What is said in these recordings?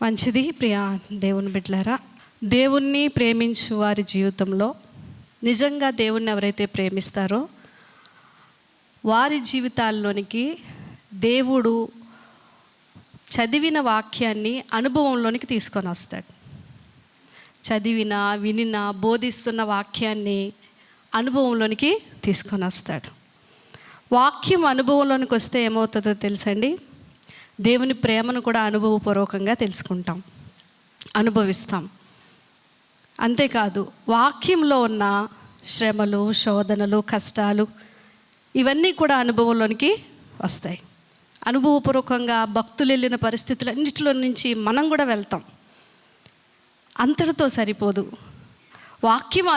మంచిది. ప్రియా దేవుని బిడ్డలారా, దేవుణ్ణి ప్రేమించు వారి జీవితంలో నిజంగా దేవుణ్ణి ఎవరైతే ప్రేమిస్తారో వారి జీవితాల్లోనికి దేవుడు చదివిన వాక్యాన్ని అనుభవంలోనికి తీసుకొని వస్తాడు. చదివిన, వినిన, బోధిస్తున్న వాక్యాన్ని అనుభవంలోనికి తీసుకొని వస్తాడు. వాక్యం అనుభవంలోనికి వస్తే ఏమవుతుందో తెలుసండి, దేవుని ప్రేమను కూడా అనుభవపూర్వకంగా తెలుసుకుంటాం, అనుభవిస్తాం. అంతేకాదు, వాక్యంలో ఉన్న శ్రమలు, శోధనలు, కష్టాలు ఇవన్నీ కూడా అనుభవంలోనికి వస్తాయి. అనుభవపూర్వకంగా భక్తులు వెళ్ళిన పరిస్థితులన్నిటిలో నుంచి మనం కూడా వెళ్తాం. అంతటితో సరిపోదు. వాక్యం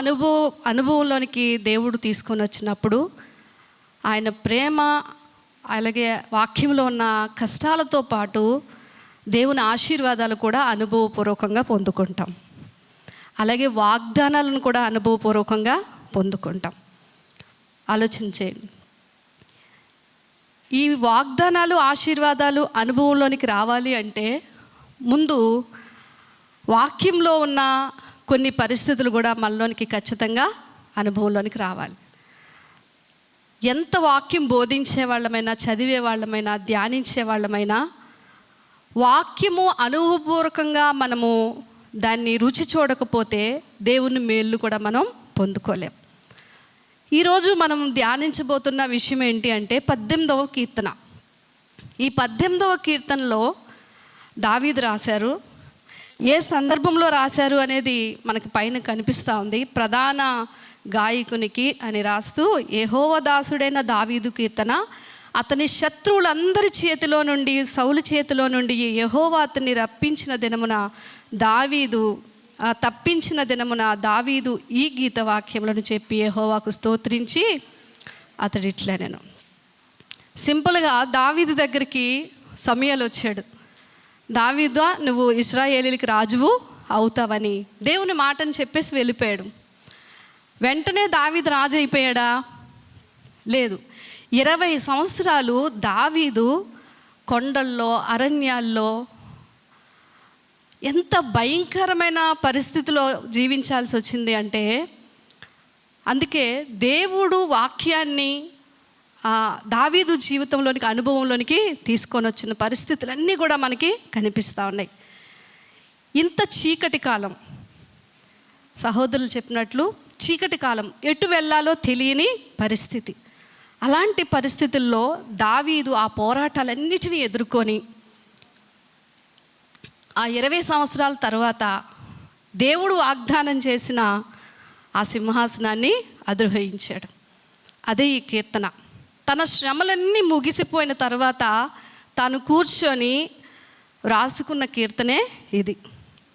అనుభవంలోనికి దేవుడు తీసుకొని వచ్చినప్పుడు ఆయన ప్రేమ, అలాగే వాక్యంలో ఉన్న కష్టాలతో పాటు దేవుని ఆశీర్వాదాలు కూడా అనుభవపూర్వకంగా పొందుకుంటాం. అలాగే వాగ్దానాలను కూడా అనుభవపూర్వకంగా పొందుకుంటాం. ఆలోచించేయండి, ఈ వాగ్దానాలు, ఆశీర్వాదాలు అనుభవంలోనికి రావాలి అంటే ముందు వాక్యంలో ఉన్న కొన్ని పరిస్థితులు కూడా మనలోనికి ఖచ్చితంగా అనుభవంలోనికి రావాలి. ఎంత వాక్యం బోధించే వాళ్ళమైనా, చదివే వాళ్ళమైనా, ధ్యానించే వాళ్ళమైనా వాక్యము అనుభవపూర్వకంగా మనము దాన్ని రుచి చూడకపోతే దేవుని మేళ్ళు కూడా మనం పొందుకోలేం. ఈరోజు మనం ధ్యానించబోతున్న విషయం ఏంటి అంటే 18వ కీర్తన. ఈ 18వ కీర్తనలో దావీదు రాశారు. ఏ సందర్భంలో రాశారు అనేది మనకి పైన కనిపిస్తూ ఉంది. ప్రధాన గాయకునికి అని రాస్తూ, యెహోవా దాసుడైన దావీదు కీర్తన. అతని శత్రువులందరి చేతిలో నుండి, సౌలు చేతిలో నుండి యెహోవా అతన్ని తప్పించిన దినమున దావీదు ఈ గీత వాక్యములను చెప్పి యెహోవాకు స్తోత్రించి అతడు ఇట్లా, నేను సింపుల్గా దావీదు దగ్గరికి సమూయేలు వచ్చాడు. దావీదు, నువ్వు ఇశ్రాయేలీయులకి రాజువు అవుతావని దేవుని మాటని చెప్పేసి వెళ్ళిపోయాడు. వెంటనే దావీదు రాజు అయిపోయాడా? లేదు. 20 సంవత్సరాలు దావీదు కొండల్లో, అరణ్యాల్లో ఎంత భయంకరమైన పరిస్థితిలో జీవించాల్సి వచ్చింది అంటే, అందుకే దేవుడు వాక్యాన్ని దావీదు జీవితంలోనికి, అనుభవంలోనికి తీసుకొని వచ్చిన పరిస్థితులన్నీ కూడా మనకి కనిపిస్తూ ఉన్నాయి. ఇంత చీకటి కాలం, సహోదరులు చెప్పినట్లు చీకటి కాలం, ఎటు వెళ్ళాలో తెలియని పరిస్థితి. అలాంటి పరిస్థితుల్లో దావీదు ఆ పోరాటాలన్నిటినీ ఎదుర్కొని ఆ 20 సంవత్సరాల తర్వాత దేవుడు వాగ్దానం చేసిన ఆ సింహాసనాన్ని అధిరోహించాడు. అదే ఈ కీర్తన. తన శ్రమలన్నీ ముగిసిపోయిన తర్వాత తాను కూర్చొని రాసుకున్న కీర్తనే ఇది.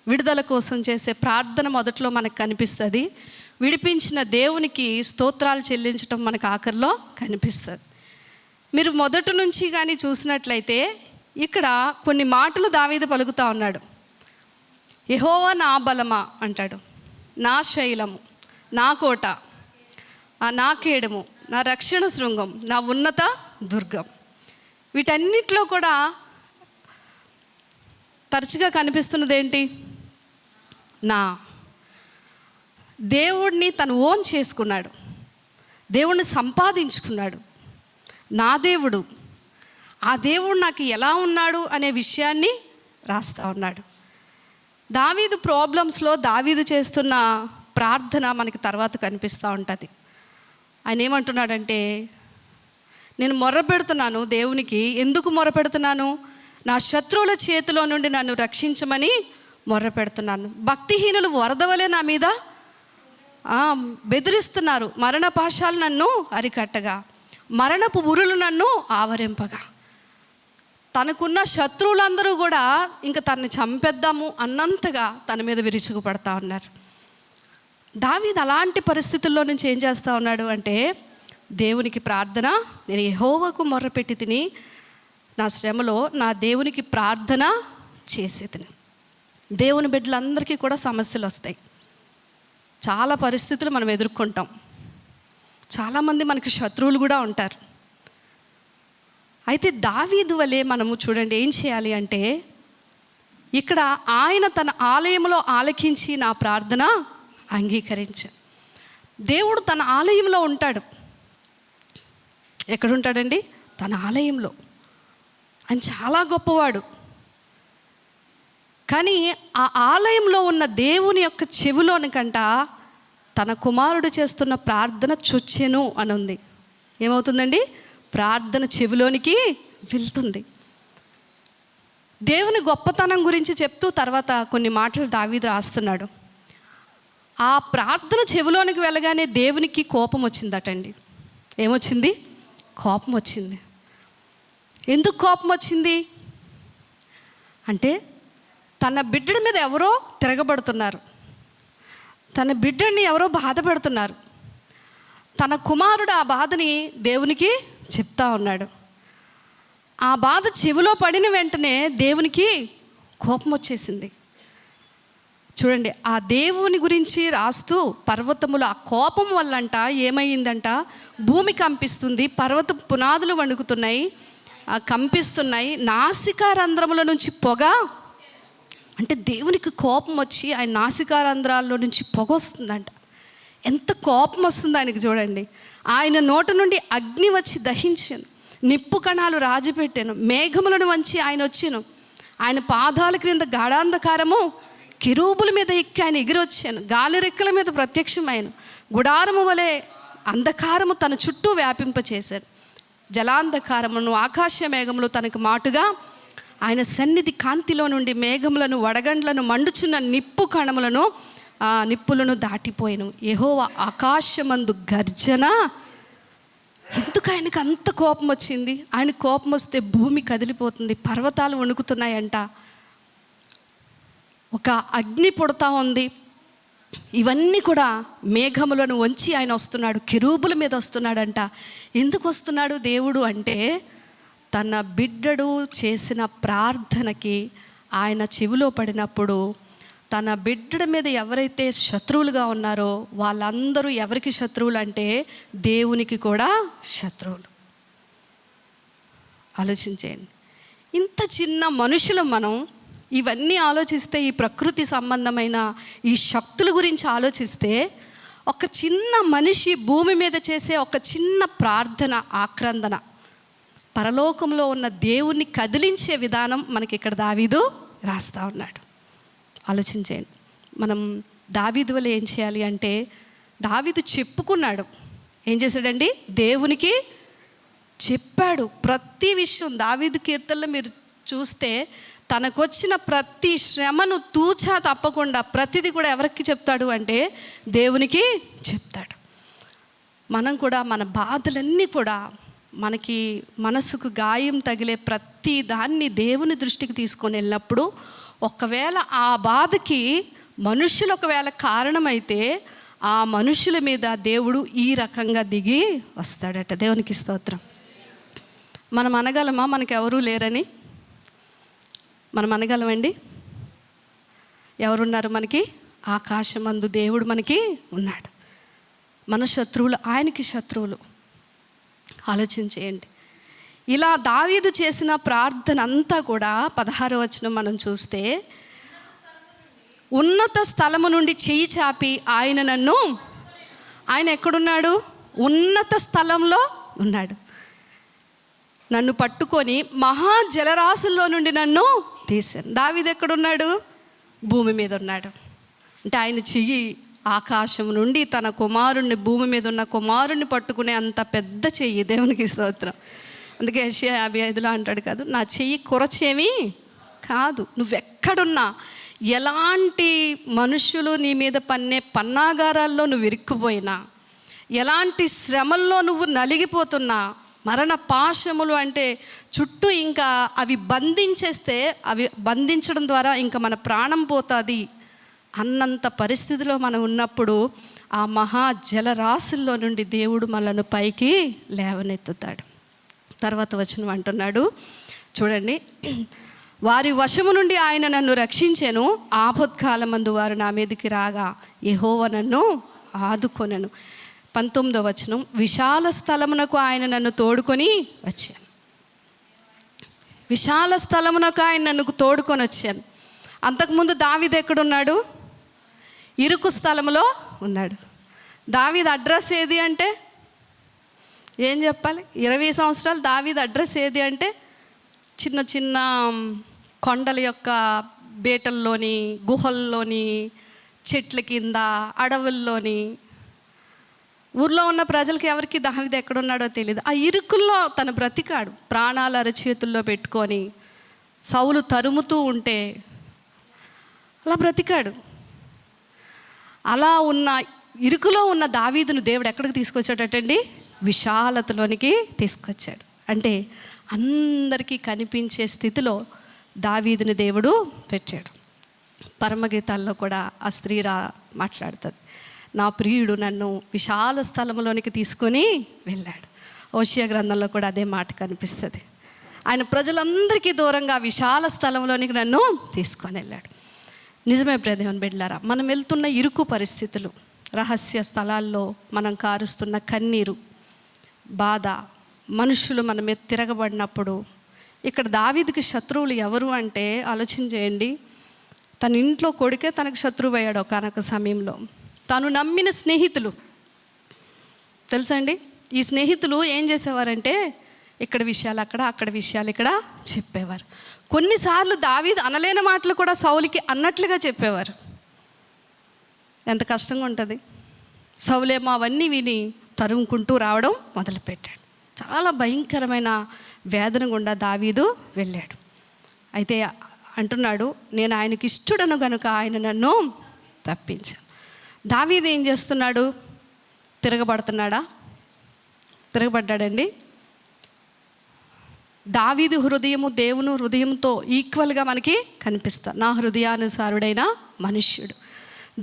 విడుదల కోసం చేసే ప్రార్థన మొదట్లో మనకు కనిపిస్తుంది. విడిపించిన దేవునికి స్తోత్రాలు చెల్లించడం మనకు ఆఖరిలో కనిపిస్తుంది. మీరు మొదటి నుంచి కానీ చూసినట్లయితే ఇక్కడ కొన్ని మాటలు దావీదు పలుకుతూ ఉన్నాడు. యెహోవా నా బలమా అంటాడు, నా శైలము, నా కోట, నా కేడము, నా రక్షణ శృంగం, నా ఉన్నత దుర్గం. వీటన్నిటిలో కూడా తరచుగా కనిపిస్తున్నది ఏంటి? నా దేవుడిని తను ఓన్ చేసుకున్నాడు, దేవుడిని సంపాదించుకున్నాడు. నా దేవుడు, ఆ దేవుడు నాకు ఎలా ఉన్నాడు అనే విషయాన్ని రాస్తూ ఉన్నాడు. దావీదు ప్రాబ్లమ్స్లో దావీదు చేస్తున్న ప్రార్థన మనకి తర్వాత కనిపిస్తూ ఉంటుంది. ఆయన ఏమంటున్నాడంటే, నేను మొర్రపెడుతున్నాను దేవునికి. ఎందుకు మొర్రపెడుతున్నాను? నా శత్రువుల చేతిలో నుండి నన్ను రక్షించమని మొర్రపెడుతున్నాను. భక్తిహీనులు వరదవలే నా మీద బెదిరిస్తున్నారు. మరణ పాశాలు నన్ను అరికట్టగా, మరణపు ఉరులు నన్ను ఆవరింపగా. తనకున్న శత్రువులందరూ కూడా ఇంకా తనని చంపేద్దాము అన్నంతగా తన మీద విరుచుకుపడతా ఉన్నారు. దావీదు అలాంటి పరిస్థితుల్లో నుంచి ఏం చేస్తూ ఉన్నాడు అంటే, దేవునికి ప్రార్థన. నేను యెహోవాకు మొర్రపెట్టి తిని, నా శ్రమలో నా దేవునికి ప్రార్థన చేసి తిని. దేవుని బిడ్డలందరికీ కూడా సమస్యలు వస్తాయి. చాలా పరిస్థితులు మనం ఎదుర్కొంటాం. చాలామంది మనకి శత్రువులు కూడా ఉంటారు. అయితే దావీదు వలె మనము చూడండి ఏం చేయాలి అంటే, ఇక్కడ ఆయన తన ఆలయంలో ఆలకించి నా ప్రార్థన అంగీకరించాను. దేవుడు తన ఆలయంలో ఉంటాడు. ఎక్కడుంటాడండి? తన ఆలయంలో. ఆయన చాలా గొప్పవాడు. కానీ ఆ ఆలయంలో ఉన్న దేవుని యొక్క చెవిలోనికంట తన కుమారుడు చేస్తున్న ప్రార్థన చొచ్చెను అని ఉంది. ఏమవుతుందండి? ప్రార్థన చెవిలోనికి వెళ్తుంది. దేవుని గొప్పతనం గురించి చెప్తూ తర్వాత కొన్ని మాటలు దావీదు రాస్తున్నాడు. ఆ ప్రార్థన చెవిలోనికి వెళ్ళగానే దేవునికి కోపం వచ్చిందటండి. ఏమొచ్చింది? కోపం వచ్చింది. ఎందుకు కోపం వచ్చింది అంటే, తన బిడ్డడి మీద ఎవరో తిరగబడుతున్నారు, తన బిడ్డని ఎవరో బాధ పెడుతున్నారు. తన కుమారుడు ఆ బాధని దేవునికి చెప్తా ఉన్నాడు. ఆ బాధ చెవిలో పడిన వెంటనే దేవునికి కోపం వచ్చేసింది. చూడండి, ఆ దేవుని గురించి రాస్తూ పర్వతములు ఆ కోపం వల్లంట ఏమైందంట, భూమి కంపిస్తుంది, పర్వత పునాదులు వణుకుతున్నాయి, కంపిస్తున్నాయి, నాసికారంధ్రముల నుంచి పొగ. అంటే దేవునికి కోపం వచ్చి ఆయన నాసికారంధ్రాల్లో నుంచి పొగ వస్తుందంట. ఎంత కోపం వస్తుంది ఆయనకి చూడండి. ఆయన నోట నుండి అగ్ని వచ్చి దహించాను, నిప్పు కణాలు రాజుపెట్టాను, మేఘములను వంచి ఆయన వచ్చాను, ఆయన పాదాల క్రింద గాఢాంధకారము, కెరూబుల మీద ఎక్కి ఆయన ఎగిరొచ్చాను, గాలి రెక్కల మీద ప్రత్యక్షమైన, గుడారము వలె అంధకారము తన చుట్టూ వ్యాపింపచేశాను, జలాంధకారమును ఆకాశ మేఘములు తనకు మాటుగా, ఆయన సన్నిధి కాంతిలో నుండి మేఘములను వడగండ్లను మండుచున్న నిప్పు కణములను నిప్పులను దాటిపోయాను. యెహోవా ఆకాశమందు గర్జన. ఎందుకు ఆయనకు అంత కోపం వచ్చింది? ఆయన కోపం వస్తే భూమి కదిలిపోతుంది, పర్వతాలు వణుకుతున్నాయంట, ఒక అగ్ని పుడతా ఉంది. ఇవన్నీ కూడా మేఘములను వంచి ఆయన వస్తున్నాడు, కెరూబుల మీద వస్తున్నాడంట. ఎందుకు వస్తున్నాడు దేవుడు అంటే, తన బిడ్డడు చేసిన ప్రార్థనకి ఆయన చెవిలో పడినప్పుడు, తన బిడ్డడి మీద ఎవరైతే శత్రువులుగా ఉన్నారో వాళ్ళందరూ ఎవరికి శత్రువులు అంటే దేవునికి కూడా శత్రువులు. ఆలోచించేయండి. ఇంత చిన్న మనుషులు మనం ఇవన్నీ ఆలోచిస్తే, ఈ ప్రకృతి సంబంధమైన ఈ శక్తుల గురించి ఆలోచిస్తే, ఒక చిన్న మనిషి భూమి మీద చేసే ఒక చిన్న ప్రార్థన ఆక్రందన పరలోకంలో ఉన్న దేవుణ్ణి కదిలించే విధానం మనకి ఇక్కడ దావీదు రాస్తా ఉన్నాడు. ఆలోచించేయండి. మనం దావీదు వల్ల ఏం చేయాలి అంటే, దావీదు చెప్పుకున్నాడు. ఏం చేశాడండి? దేవునికి చెప్పాడు ప్రతి విషయం. దావీదు కీర్తనలో మీరు చూస్తే తనకొచ్చిన ప్రతి శ్రమను తూచా తప్పకుండా ప్రతిదీ కూడా ఎవరికి చెప్తాడు అంటే దేవునికి చెప్తాడు. మనం కూడా మన బాధలన్నీ కూడా, మనకి మనసుకు గాయం తగిలే ప్రతి దాన్ని దేవుని దృష్టికి తీసుకొని వెళ్ళినప్పుడు, ఒకవేళ ఆ బాధకి మనుషులు ఒకవేళ కారణమైతే ఆ మనుషుల మీద దేవుడు ఈ రకంగా దిగి వస్తాడట. దేవునికి స్తోత్రం. మనం అనగలమా మనకెవరూ లేరని? మనం అనగలమండి? ఎవరున్నారు మనకి? ఆకాశమందు దేవుడు మనకి ఉన్నాడు. మన శత్రువులు ఆయనకి శత్రువులు. ఆలోచించేయండి. ఇలా దావీదు చేసిన ప్రార్థన అంతా కూడా 16వ వచనం మనం చూస్తే, ఉన్నత స్థలము నుండి చెయ్యి చాపి ఆయన ఎక్కడున్నాడు? ఉన్నత స్థలంలో ఉన్నాడు. నన్ను పట్టుకొని మహా జలరాశుల్లో నుండి నన్ను తీశాను. దావీదు ఎక్కడున్నాడు? భూమి మీద ఉన్నాడు. అంటే ఆయన చెయ్యి ఆకాశం నుండి తన కుమారుణ్ణి, భూమి మీద ఉన్న కుమారుణ్ణి పట్టుకునే అంత పెద్ద చెయ్యి. దేవునికి స్తోత్రం. అందుకే యెషయా 55లో అంటాడు కాదు, నా చెయ్యి కొరచేమీ కాదు. నువ్వెక్కడున్నా, ఎలాంటి మనుషులు నీ మీద పన్నే పన్నాగారాల్లో నువ్వు ఇరుక్కుపోయినా, ఎలాంటి శ్రమల్లో నువ్వు నలిగిపోతున్నా, మరణ పాశములు అంటే చుట్టూ ఇంకా అవి బంధించేస్తే, అవి బంధించడం ద్వారా ఇంకా మన ప్రాణం పోతుంది అన్నంత పరిస్థితిలో మనం ఉన్నప్పుడు, ఆ మహా జలరాశుల్లో నుండి దేవుడు మనల్ని పైకి లేవనెత్తుతాడు. తర్వాత వచనం అంటున్నాడు చూడండి, వారి వశము నుండి ఆయన నన్ను రక్షించెను, ఆపత్కాలమందు వారు నా మీదకి రాగా యెహోవా నన్ను ఆదుకొనెను. 19వ వచనం, విశాల స్థలమునకు ఆయన నన్ను తోడుకొని వచ్చాను. విశాల స్థలమునకు ఆయన నన్ను తోడుకొని వచ్చాను. అంతకుముందు దావీదు ఎక్కడున్నాడు? ఇరుకు స్థలంలో ఉన్నాడు. దావీదు అడ్రస్ ఏది అంటే ఏం చెప్పాలి? 20 సంవత్సరాలు దావీదు అడ్రస్ ఏది అంటే చిన్న చిన్న కొండల యొక్క బేటల్లోని, గుహల్లోని, చెట్ల కింద, అడవుల్లోని. ఊర్లో ఉన్న ప్రజలకి ఎవరికి దావీదు ఎక్కడున్నాడో తెలియదు. ఆ ఇరుకుల్లో తను బ్రతికాడు. ప్రాణాలు అరచేతుల్లో పెట్టుకొని సౌలు తరుముతూ ఉంటే అలా బ్రతికాడు. అలా ఉన్న ఇరుకులో ఉన్న దావీదును దేవుడు ఎక్కడికి తీసుకొచ్చాడటండి? విశాలతలోనికి తీసుకొచ్చాడు. అంటే అందరికీ కనిపించే స్థితిలో దావీదుని దేవుడు పెట్టాడు. పరమగీతాల్లో కూడా ఆ స్త్రీ మాట్లాడుతుంది, నా ప్రియుడు నన్ను విశాల స్థలంలోనికి తీసుకొని వెళ్ళాడు. హోషేయ గ్రంథంలో కూడా అదే మాట కనిపిస్తుంది. ఆయన ప్రజలందరికీ దూరంగా విశాల స్థలంలోనికి నన్ను తీసుకొని వెళ్ళాడు. నిజమే ప్రియదేవుని బిడ్డలారా, మనం వెళ్తున్న ఇరుకు పరిస్థితులు, రహస్య స్థలాల్లో మనం కారుస్తున్న కన్నీరు, బాధ, మనుషులు మన మీద తిరగబడినప్పుడు, ఇక్కడ దావీదుకి శత్రువులు ఎవరు అంటే ఆలోచన చేయండి. తన ఇంట్లో కొడుకే తనకు శత్రువు అయ్యాడు ఒకనొక సమయంలో. తను నమ్మిన స్నేహితులు తెలుసండి. ఈ స్నేహితులు ఏం చేసేవారంటే ఇక్కడ విషయాలు అక్కడ, అక్కడ విషయాలు ఇక్కడ చెప్పేవారు. కొన్నిసార్లు దావీదు అనలేని మాటలు కూడా సౌలుకి అన్నట్లుగా చెప్పేవారు. ఎంత కష్టంగా ఉంటుంది. సౌలేమో అవన్నీ విని తరుముకుంటూ రావడం మొదలుపెట్టాడు. చాలా భయంకరమైన వేదన గుండా దావీదు వెళ్ళాడు. అయితే అంటున్నాడు, నేను ఆయనకి ఇష్టడను గనుక ఆయన నన్ను తప్పించాను. దావీదు ఏం చేస్తున్నాడు? తిరగబడుతున్నాడా? తిరగబడ్డాడండి. దావీదు హృదయము దేవుని హృదయంతో ఈక్వల్గా మనకి కనిపిస్తుంది. నా హృదయానుసారుడైన మనుష్యుడు.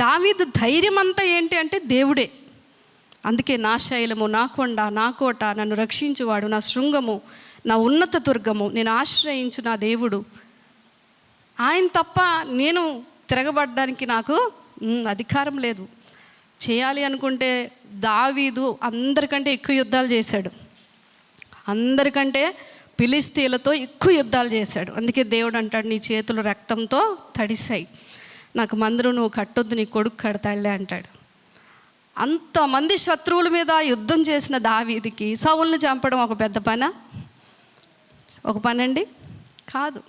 దావీదు ధైర్యం అంతా ఏంటి అంటే దేవుడే. అందుకే నా శైలము, నా కొండ, నా కోట, నన్ను రక్షించువాడు, నా శృంగము, నా ఉన్నత దుర్గము, నేను ఆశ్రయించు నా దేవుడు. ఆయన తప్ప నేను తిరగబడడానికి నాకు అధికారం లేదు. చేయాలి అనుకుంటే దావీదు అందరికంటే ఎక్కువ యుద్ధాలు చేశాడు. అందరికంటే ఫిలిష్తీయులతో ఎక్కువ యుద్ధాలు చేశాడు. అందుకే దేవుడు అంటాడు, నీ చేతులు రక్తంతో తడిసాయి, నాకు మందిరం నువ్వు కట్టొద్దు, నీ కొడుకు కడతాడులే అంటాడు. అంతమంది శత్రువుల మీద యుద్ధం చేసిన దావీదుకి సౌలుని చంపడం ఒక పెద్ద పనా? ఒక పనండి కాదు.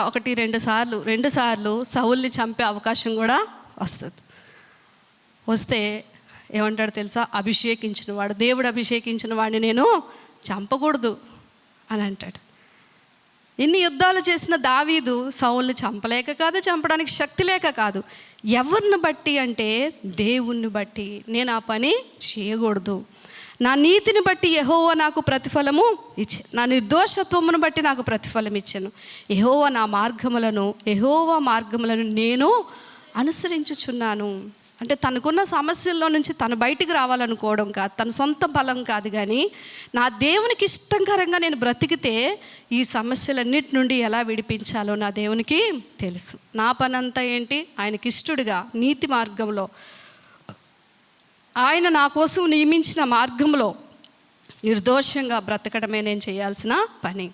ఒకటి రెండు సార్లు సౌలుని చంపే అవకాశం కూడా వస్తుంది. వస్తే ఏమంటాడు తెలుసా? అభిషేకించిన వాడు, దేవుడు అభిషేకించిన వాడిని నేను చంపకూడదు అని అంటాడు. ఇన్ని యుద్ధాలు చేసిన దావీదు సౌలుని చంపలేక కాదు, చంపడానికి శక్తి లేక కాదు. ఎవరిని బట్టి అంటే దేవుణ్ణి బట్టి. నేను ఆ పని చేయకూడదు, నా నీతిని బట్టి యెహోవా నాకు ప్రతిఫలము ఇచ్చి, నా నిర్దోషత్వమును బట్టి నాకు ప్రతిఫలం ఇచ్చాను. యెహోవా మార్గములను నేను అనుసరించుచున్నాను. అంటే తనకున్న సమస్యల్లో నుంచి తను బయటికి రావాలనుకోవడం కాదు, తన సొంత బలం కాదు, కానీ నా దేవునికి ఇష్టంకరంగా నేను బ్రతికితే ఈ సమస్యలన్నిటి నుండి ఎలా విడిపించాలో నా దేవునికి తెలుసు. నా పని అంతా ఏంటి? ఆయనకి ఇష్టడుగా నీతి మార్గంలో, ఆయన నా కోసం నియమించిన మార్గంలో నిర్దోషంగా బ్రతకడమే నేను చేయాల్సిన పని.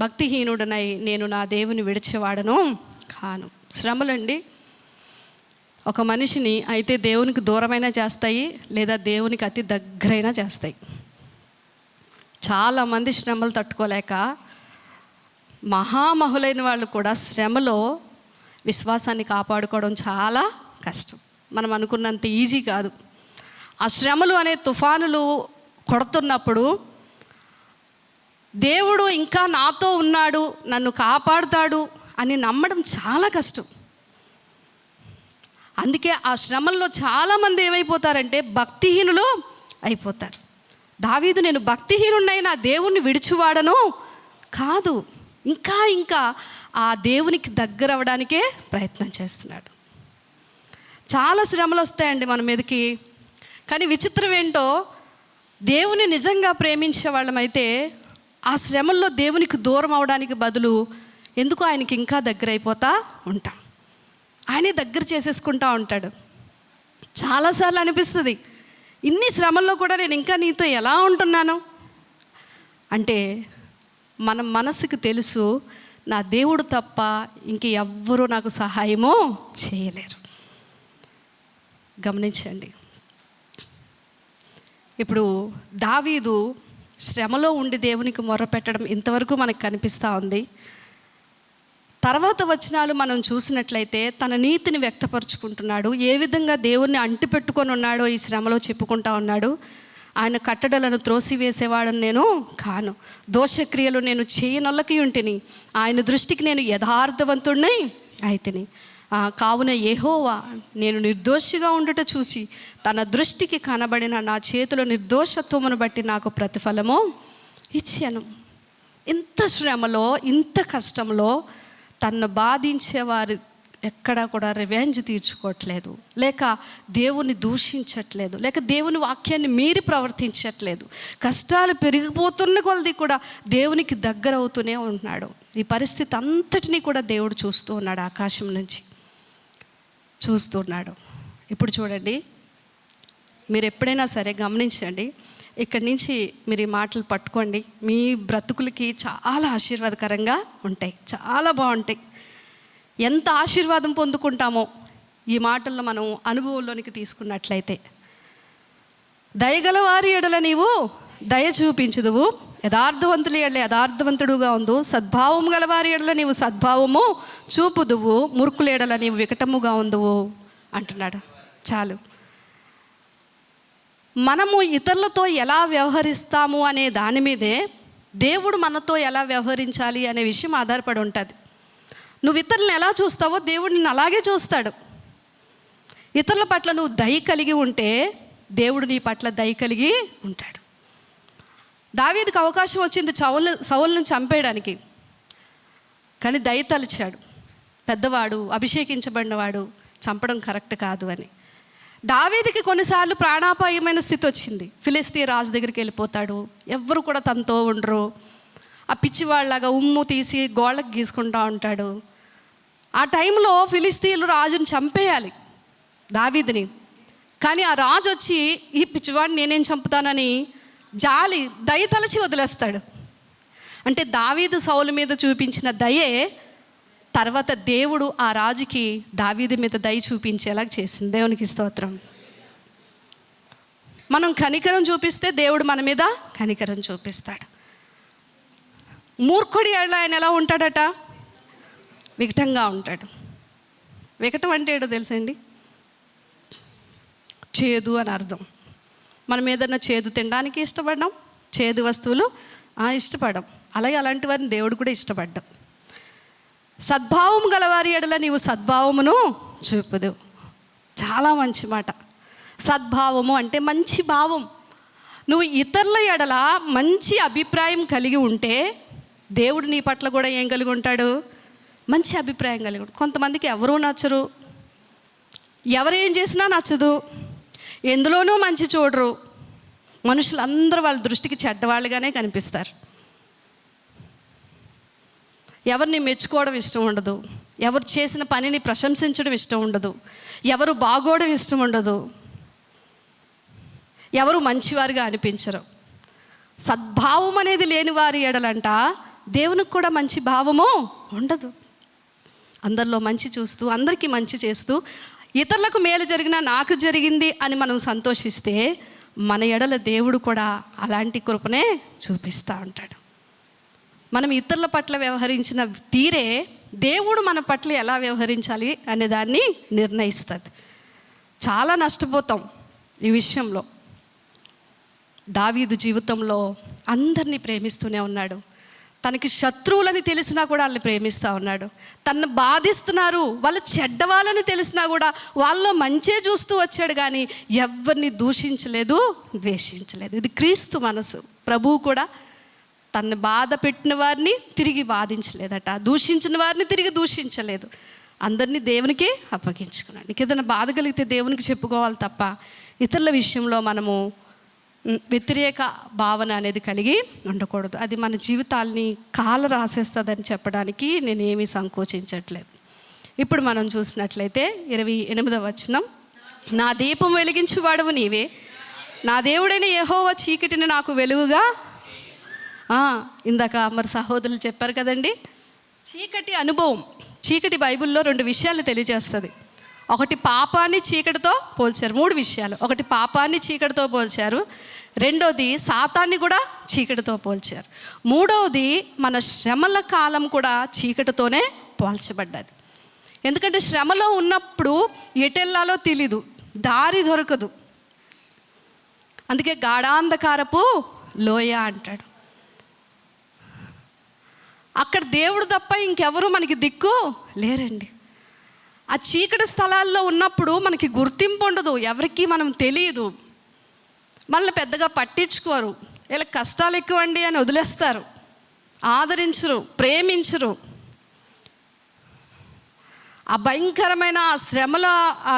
భక్తిహీనుడనై నేను నా దేవుని విడిచేవాడను కాను. శ్రమలండి ఒక మనిషిని అయితే దేవునికి దూరమైనా చేస్తాయి, లేదా దేవునికి అతి దగ్గరైనా చేస్తాయి. చాలామంది శ్రమలు తట్టుకోలేక, మహామహులైన వాళ్ళు కూడా శ్రమలో విశ్వాసాన్ని కాపాడుకోవడం చాలా కష్టం. మనం అనుకున్నంత ఈజీ కాదు. ఆ శ్రమలు అనే తుఫానులు కొడుతున్నప్పుడు దేవుడు ఇంకా నాతో ఉన్నాడు, నన్ను కాపాడుతాడు అని నమ్మడం చాలా కష్టం. అందుకే ఆ శ్రమల్లో చాలామంది ఏమైపోతారంటే భక్తిహీనులు అయిపోతారు. దావీదు నేను భక్తిహీనుడై నా దేవుణ్ణి విడిచివాడను కాదు, ఇంకా ఆ దేవునికి దగ్గర అవ్వడానికే ప్రయత్నం చేస్తున్నాడు. చాలా శ్రమలు వస్తాయండి మన మీదకి. కానీ విచిత్రం ఏంటో, దేవుని నిజంగా ప్రేమించే వాళ్ళమైతే ఆ శ్రమల్లో దేవునికి దూరం అవడానికి బదులు ఎందుకు ఆయనకి ఇంకా దగ్గర అయిపోతా ఉంటాం. ఆయనే దగ్గర చేసేసుకుంటా ఉంటాడు. చాలాసార్లు అనిపిస్తుంది, ఇన్ని శ్రమల్లో కూడా నేను ఇంకా నీతో ఎలా ఉంటున్నాను అంటే, మన మనసుకు తెలుసు నా దేవుడు తప్ప ఇంక ఎవ్వరూ నాకు సహాయమో చేయలేరు. గమనించండి, ఇప్పుడు దావీదు శ్రమలో ఉండి దేవునికి మొర్రపెట్టడం ఇంతవరకు మనకు కనిపిస్తూ ఉంది. తర్వాత వచనాలు మనం చూసినట్లయితే తన నీతిని వ్యక్తపరుచుకుంటున్నాడు. ఏ విధంగా దేవుణ్ణి అంటిపెట్టుకొని ఉన్నాడో ఈ శ్రమలో చెప్పుకుంటా ఉన్నాడు. ఆయన కట్టడలను త్రోసివేసేవాడని నేను కాను, దోషక్రియలు నేను చేయనొల్లకి ఉంటిని, ఆయన దృష్టికి నేను యథార్థవంతుడినై అయితిని. కావున యెహోవా నేను నిర్దోషిగా ఉండుట చూసి తన దృష్టికి కనబడిన నా చేతుల నిర్దోషత్వమును బట్టి నాకు ప్రతిఫలము ఇచ్చాను. ఇంత శ్రమలో, ఇంత కష్టంలో తన్ను బాధించేవారు ఎక్కడా కూడా రివెంజ్ తీర్చుకోవట్లేదు, లేక దేవుని దూషించట్లేదు, లేక దేవుని వాక్యాన్ని మీరి ప్రవర్తించట్లేదు. కష్టాలు పెరిగిపోతున్న కొలది కూడా దేవునికి దగ్గర అవుతూనే ఉంటున్నాడు. ఈ పరిస్థితి అంతటినీ కూడా దేవుడు చూస్తూ ఉన్నాడు, ఆకాశం నుంచి చూస్తున్నాడు. ఇప్పుడు చూడండి, మీరు ఎప్పుడైనా సరే గమనించండి, ఇక్కడి నుంచి మీరు ఈ మాటలు పట్టుకోండి. మీ బ్రతుకులకి చాలా ఆశీర్వాదకరంగా ఉంటాయి, చాలా బాగుంటాయి. ఎంత ఆశీర్వాదం పొందుకుంటామో ఈ మాటల్లో మనం అనుభవంలోనికి తీసుకున్నట్లయితే. దయగల వారి ఎడల నీవు దయ చూపించుదువు, యథార్థవంతుల ఎడల యథార్థవంతుడుగా ఉండు, సద్భావము గలవారి ఎడల నీవు సద్భావము చూపుదువు, మూర్ఖుల ఎడల నీవు వికటముగా ఉందువు అంటున్నాడు. చాలు. మనము ఇతరులతో ఎలా వ్యవహరిస్తాము అనే దాని మీదే దేవుడు మనతో ఎలా వ్యవహరించాలి అనే విషయం ఆధారపడి ఉంటుంది. నువ్వు ఇతరులను ఎలా చూస్తావో దేవుడు నిన్ను అలాగే చూస్తాడు. ఇతరుల పట్ల నువ్వు దయ కలిగి ఉంటే దేవుడు నీ పట్ల దయ కలిగి ఉంటాడు. దావీదుకు అవకాశం వచ్చింది సౌలుని చంపేయడానికి, కానీ దయ తలిచాడు. పెద్దవాడు, అభిషేకించబడినవాడు, చంపడం కరెక్ట్ కాదు అని. దావీదుకి కొన్నిసార్లు ప్రాణాపాయమైన స్థితి వచ్చింది. ఫిలిస్తీ రాజు దగ్గరికి వెళ్ళిపోతాడు, ఎవ్వరు కూడా తనతో ఉండరు. ఆ పిచ్చివాళ్ళలాగా ఉమ్ము తీసి గోళ్ళకి గీసుకుంటూ ఉంటాడు. ఆ టైంలో ఫిలిస్తీన్లు రాజుని చంపేయాలి, దావీదుని. కానీ ఆ రాజు వచ్చి ఈ పిచ్చివాడిని నేనేం చంపుతానని జాలి దయ తలచి వదిలేస్తాడు. అంటే దావీదు సౌలు మీద చూపించిన దయే తర్వాత దేవుడు ఆ రాజుకి దావీదు మీద దయ చూపించేలా చేసింది. దేవునికి స్తోత్రం. మనం కనికరం చూపిస్తే దేవుడు మన మీద కనికరం చూపిస్తాడు. మూర్ఖుడి ఆయన ఎలా ఉంటాడట? వికటంగా ఉంటాడు. వికటం అంటే ఏంటో తెలుసండి? చేదు అని అర్థం. మనం ఏదన్నా చేదు తినడానికి ఇష్టపడ్డాం, చేదు వస్తువులు ఇష్టపడ్డాం. అలాగే అలాంటి వారిని దేవుడు కూడా ఇష్టపడ్డాం. సద్భావం గలవారి ఎడల నీవు సద్భావమును చూపుదు. చాలా మంచి మాట. సద్భావము అంటే మంచి భావం. నువ్వు ఇతరుల ఎడల మంచి అభిప్రాయం కలిగి ఉంటే దేవుడు నీ పట్ల కూడా ఏం కలిగి ఉంటాడు? మంచి అభిప్రాయం కలిగి ఉంటాడు. కొంతమందికి ఎవరూ నచ్చరు, ఎవరు ఏం చేసినా నచ్చదు, ఎందులోనూ మంచి చూడరు. మనుషులందరూ వాళ్ళ దృష్టికి చెడ్డవాళ్ళుగానే కనిపిస్తారు. ఎవరిని మెచ్చుకోవడం ఇష్టం ఉండదు, ఎవరు చేసిన పనిని ప్రశంసించడం ఇష్టం ఉండదు, ఎవరు బాగోవడం ఇష్టం ఉండదు, ఎవరు మంచివారుగా అనిపించరు. సద్భావం అనేది లేని వారి ఎడలంట దేవునికి కూడా మంచి భావము ఉండదు. అందరిలో మంచి చూస్తూ, అందరికీ మంచి చేస్తూ, ఇతరులకు మేలు జరిగినా నాకు జరిగింది అని మనం సంతోషిస్తే మన ఎడల దేవుడు కూడా అలాంటి కృపనే చూపిస్తూ ఉంటాడు. మనం ఇతరుల పట్ల వ్యవహరించిన తీరే దేవుడు మన పట్ల ఎలా వ్యవహరించాలి అనే దాన్ని నిర్ణయిస్తుంది. చాలా నష్టపోతాం ఈ విషయంలో. దావీదు జీవితంలో అందరినీ ప్రేమిస్తూనే ఉన్నాడు. తనకి శత్రువులని తెలిసినా కూడా వాళ్ళని ప్రేమిస్తూ ఉన్నాడు. తనను బాధిస్తున్నారు, వాళ్ళు చెడ్డవాళ్ళని తెలిసినా కూడా వాళ్ళలో మంచే చూస్తూ వచ్చాడు, కానీ ఎవరిని దూషించలేదు, ద్వేషించలేదు. ఇది క్రీస్తు మనసు. ప్రభువు కూడా తనని బాధ పెట్టిన వారిని తిరిగి బాధించలేదట, దూషించిన వారిని తిరిగి దూషించలేదు. అందరినీ దేవునికి అప్పగించుకున్నాడు. నీకు ఏదైనా బాధ కలిగితే దేవునికి చెప్పుకోవాలి తప్ప ఇతరుల విషయంలో మనము వ్యతిరేక భావన అనేది కలిగి ఉండకూడదు. అది మన జీవితాల్ని కాల రాసేస్తుందని చెప్పడానికి నేను ఏమీ సంకోచించట్లేదు. ఇప్పుడు మనం చూసినట్లయితే 28వ వచనం, నా దీపం వెలిగించువాడవు నీవే, నా దేవుడైన యెహోవా చీకటిని నాకు వెలుగుగా. ఇందాక మరి సహోదరులు చెప్పారు కదండి, చీకటి అనుభవం, చీకటి బైబిల్లో 2 విషయాలు తెలియజేస్తుంది. ఒకటి పాపాన్ని చీకటితో పోల్చారు, 3 విషయాలు. ఒకటి పాపాన్ని చీకటితో పోల్చారు, రెండోది సాతాన్ని కూడా చీకటితో పోల్చారు, మూడవది మన శ్రమల కాలం కూడా చీకటితోనే పోల్చబడ్డది. ఎందుకంటే శ్రమలో ఉన్నప్పుడు ఎటెల్లాలో తెలీదు, దారి దొరకదు. అందుకే గాఢాంధకారపు లోయ అంటాడు. అక్కడ దేవుడు తప్ప ఇంకెవరు మనకి దిక్కు లేరండి. ఆ చీకటి స్థలాల్లో ఉన్నప్పుడు మనకి గుర్తింపు ఉండదు, ఎవరికి మనం తెలియదు, మనల్ని పెద్దగా పట్టించుకోరు, వీళ్ళకి కష్టాలు ఎక్కువండి అని వదిలేస్తారు, ఆదరించరు, ప్రేమించరు. ఆ భయంకరమైన ఆ శ్రమల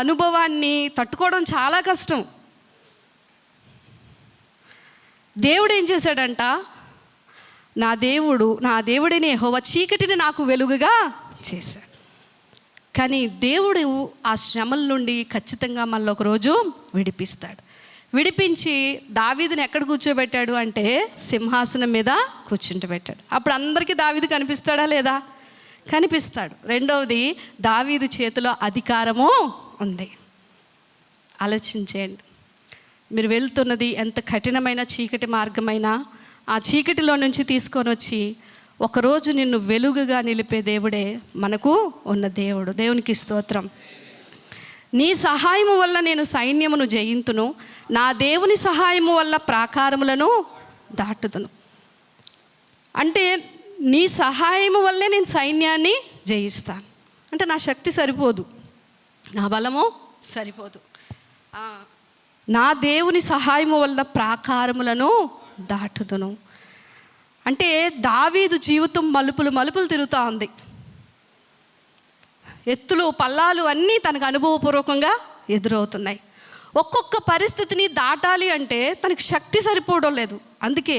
అనుభవాన్ని తట్టుకోవడం చాలా కష్టం. దేవుడు ఏం చేశాడంట, నా దేవుడిని యెహోవా చీకటిని నాకు వెలుగుగా చేశాడు. కానీ దేవుడు ఆ శ్రమల నుండి ఖచ్చితంగా మనల్ని ఒకరోజు విడిపిస్తాడు. విడిపించి దావీదుని ఎక్కడ కూర్చోబెట్టాడు అంటే సింహాసనం మీద కూర్చుంటబెట్టాడు. అప్పుడు అందరికీ దావీదు కనిపిస్తాడా లేదా? కనిపిస్తాడు. రెండవది, దావీదు చేతిలో అధికారము ఉంది. ఆలోచించేయండి, మీరు వెళ్తున్నది ఎంత కఠినమైన చీకటి మార్గమైనా ఆ చీకటిలో నుంచి తీసుకొని వచ్చి ఒకరోజు నిన్ను వెలుగుగా నిలిపే దేవుడే మనకు ఉన్న దేవుడు. దేవునికి స్తోత్రం. నీ సహాయము వల్ల నేను సైన్యమును జయింతును, నా దేవుని సహాయము వల్ల ప్రాకారములను దాటుదును. అంటే నీ సహాయము వల్లే నేను సైన్యాన్ని జయిస్తాను. అంటే నా శక్తి సరిపోదు, నా బలము సరిపోదు, నా దేవుని సహాయము వల్ల ప్రాకారములను దాటుదును. అంటే దావీదు జీవితం మలుపులు తిరుగుతూ ఉంది. ఎత్తులు పల్లాలు అన్నీ తనకు అనుభవపూర్వకంగా ఎదురవుతున్నాయి. ఒక్కొక్క పరిస్థితిని దాటాలి అంటే తనకి శక్తి సరిపోవడం లేదు. అందుకే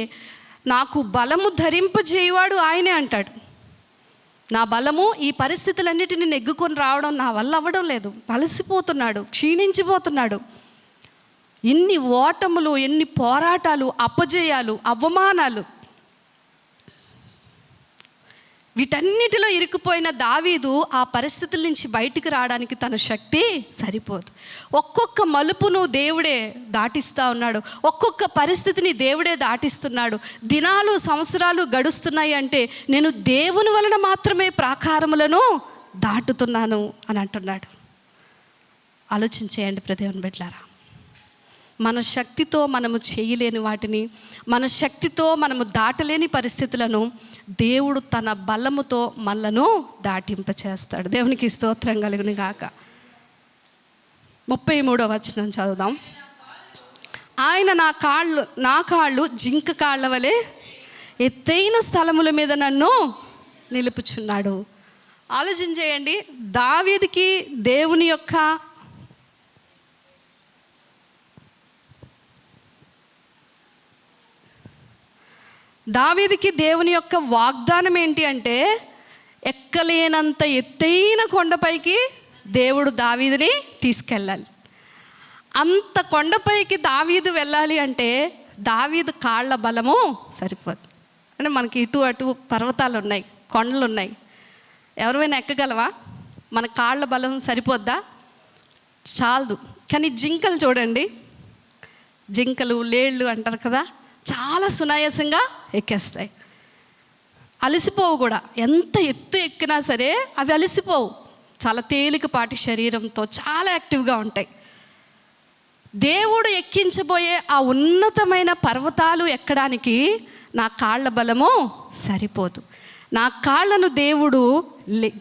నాకు బలము ధరింపజేయవాడు ఆయనే అంటాడు. నా బలము ఈ పరిస్థితులన్నిటిని నెగ్గుకొని రావడం నా వల్ల అవ్వడం లేదు, అలసిపోతున్నాడు, క్షీణించిపోతున్నాడు. ఎన్ని ఓటములు, ఎన్ని పోరాటాలు, అపజయాలు, అవమానాలు, వీటన్నిటిలో ఇరుక్కుపోయిన దావీదు ఆ పరిస్థితుల నుంచి బయటికి రావడానికి తన శక్తి సరిపోదు. ఒక్కొక్క మలుపును దేవుడే దాటిస్తూ ఉన్నాడు, ఒక్కొక్క పరిస్థితిని దేవుడే దాటిస్తున్నాడు. దినాలు సంవత్సరాలు గడుస్తున్నాయి అంటే నేను దేవుని వలన మాత్రమే ప్రాకారములను దాటుతున్నాను అని అంటున్నాడు. ఆలోచించేయండి దేవుని బిడ్డలారా, మన శక్తితో మనము చేయలేని వాటిని, మన శక్తితో మనము దాటలేని పరిస్థితులను దేవుడు తన బలముతో మనలను దాటింపచేస్తాడు. దేవునికి స్తోత్రం కలుగును గాక. 33వ వచనం చదువుదాం. ఆయన నా కాళ్ళు జింక కాళ్ళ వలె ఎత్తైన స్థలముల మీద నన్ను నిలుపుచున్నాడు. ఆలోచన చేయండి, దావీదుకి దేవుని యొక్క వాగ్దానం ఏంటి అంటే ఎక్కలేనంత ఎత్తైన కొండపైకి దేవుడు దావీదుని తీసుకెళ్ళాలి. అంత కొండపైకి దావీదు వెళ్ళాలి అంటే దావీదు కాళ్ళ బలము సరిపోదు. అంటే మనకి ఇటు అటు పర్వతాలు ఉన్నాయి, కొండలు ఉన్నాయి, ఎవరైనా ఎక్కగలవా? మన కాళ్ళ బలం సరిపోద్దా? చాలదు. కానీ జింకలు చూడండి, జింకలు లేళ్ళు అంటారు కదా, చాలా సునాయాసంగా ఎక్కేస్తాయి, అలసిపోవు కూడా. ఎంత ఎత్తు ఎక్కినా సరే అవి అలసిపోవు, చాలా తేలికపాటి శరీరంతో చాలా యాక్టివ్గా ఉంటాయి. దేవుడు ఎక్కించబోయే ఆ ఉన్నతమైన పర్వతాలు ఎక్కడానికి నా కాళ్ళ బలము సరిపోదు. నా కాళ్ళను దేవుడు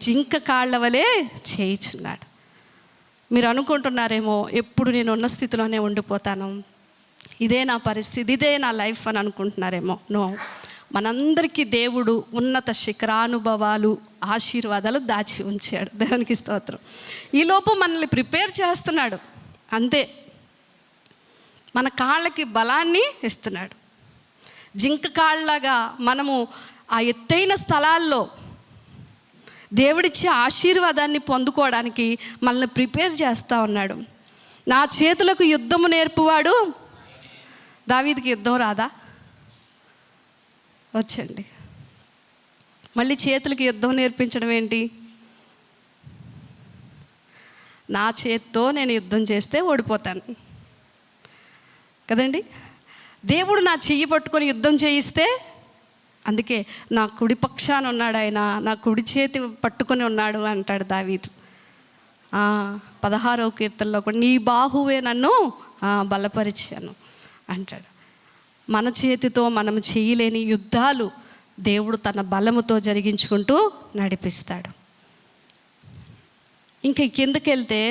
జింక కాళ్ళ వలె చేయుచున్నాడు. మీరు అనుకుంటున్నారేమో ఎప్పుడు నేను ఉన్న స్థితిలోనే ఉండిపోతాను, ఇదే నా పరిస్థితి, ఇదే నా లైఫ్ అని అనుకుంటున్నారేమో. నో, మనందరికీ దేవుడు ఉన్నత శిఖరానుభవాలు, ఆశీర్వాదాలు దాచి ఉంచాడు. దేవునికి స్తోత్రం. ఈలోపు మనల్ని ప్రిపేర్ చేస్తున్నాడు, అంతే. మన కాళ్ళకి బలాన్ని ఇస్తున్నాడు. జింక కాళ్ళలాగా మనము ఆ ఎత్తైన స్థలాల్లో దేవుడిచ్చే ఆశీర్వాదాన్ని పొందుకోవడానికి మనల్ని ప్రిపేర్ చేస్తూ ఉన్నాడు. నా చేతులకు యుద్ధము నేర్పువాడు. దావీదుకి యుద్ధం రాదా? వచ్చండి, మళ్ళీ చేతులకి యుద్ధం నేర్పించడం ఏంటి? నా చేత్తో నేను యుద్ధం చేస్తే ఓడిపోతాను కదండి. దేవుడు నా చెయ్యి పట్టుకొని యుద్ధం చేయిస్తే, అందుకే నా కుడి పక్షాన ఉన్నాడు ఆయన, నా కుడి చేతి పట్టుకొని ఉన్నాడు అంటాడు దావీదు. 16వ కీర్తనలో కూడా నీ బాహువే నన్ను బలపరిచాను అంటాడు. మన చేతితో మనం చేయలేని యుద్ధాలు దేవుడు తన బలముతో జరిగించుకుంటూ నడిపిస్తాడు. ఇంకా కిందకెళ్తే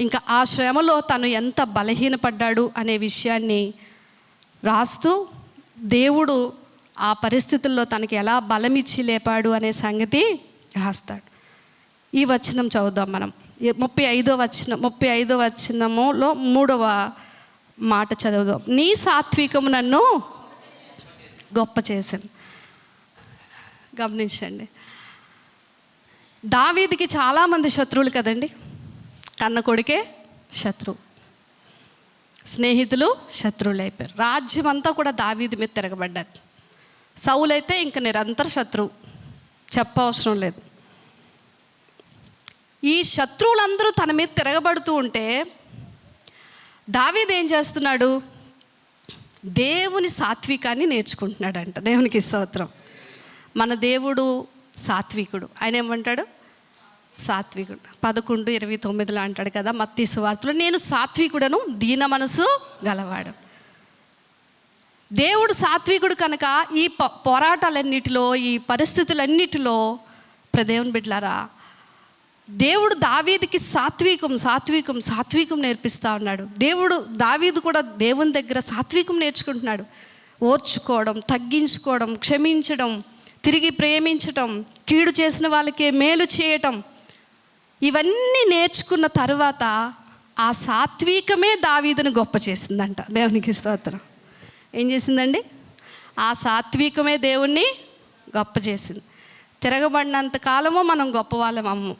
ఇంకా ఆ శ్రమలో తను ఎంత బలహీనపడ్డాడు అనే విషయాన్ని రాస్తూ దేవుడు ఆ పరిస్థితుల్లో తనకి ఎలా బలమిచ్చి లేపాడు అనే సంగతి రాస్తాడు. ఈ వచనం చదువుదాం మనం. 35వ వచనములో 3వ మాట చదువుదాం. నీ సాత్వికము నన్ను గొప్ప చేశాను. గమనించండి, దావీదుకి చాలామంది శత్రువులు కదండి. కన్న కొడుకే శత్రువు, స్నేహితులు శత్రువులు అయిపోయారు. రాజ్యం అంతా కూడా దావీదు మీద తిరగబడ్డది. సౌలైతే ఇంక నిరంతర శత్రువు, చెప్పవసరం లేదు. ఈ శత్రువులందరూ తన మీద తిరగబడుతూ ఉంటే దావీదు ఏం చేస్తున్నాడు? దేవుని సాత్వికాన్ని నేర్చుకుంటున్నాడంట. దేవునికి స్తోత్రం. మన దేవుడు సాత్వికుడు. ఆయన ఏమంటాడు? సాత్వికుడు. 11:29 అంటాడు కదా మత్తయి సువార్తలో, నేను సాత్వికుడను, దీన మనసు గలవాడు. దేవుడు సాత్వికుడు కనుక ఈ పోరాటాలన్నిటిలో, ఈ పరిస్థితులన్నిటిలో దేవుని బిడ్డలారా, దేవుడు దావీదుకి సాత్వికం నేర్పిస్తూ ఉన్నాడు. దావీదు కూడా దేవుని దగ్గర సాత్వికం నేర్చుకుంటున్నాడు. ఓర్చుకోవడం, తగ్గించుకోవడం, క్షమించడం, తిరిగి ప్రేమించటం, కీడు చేసిన వాళ్ళకే మేలు చేయటం, ఇవన్నీ నేర్చుకున్న తర్వాత ఆ సాత్వికమే దావీదును గొప్ప చేసిందంట. దేవునికి స్తోత్రం. ఏం చేసిందండి? ఆ సాత్వికమే దేవుణ్ణి గొప్ప చేసింది. తిరగబడినంత కాలము మనం గొప్పవాళ్ళం అమ్ము.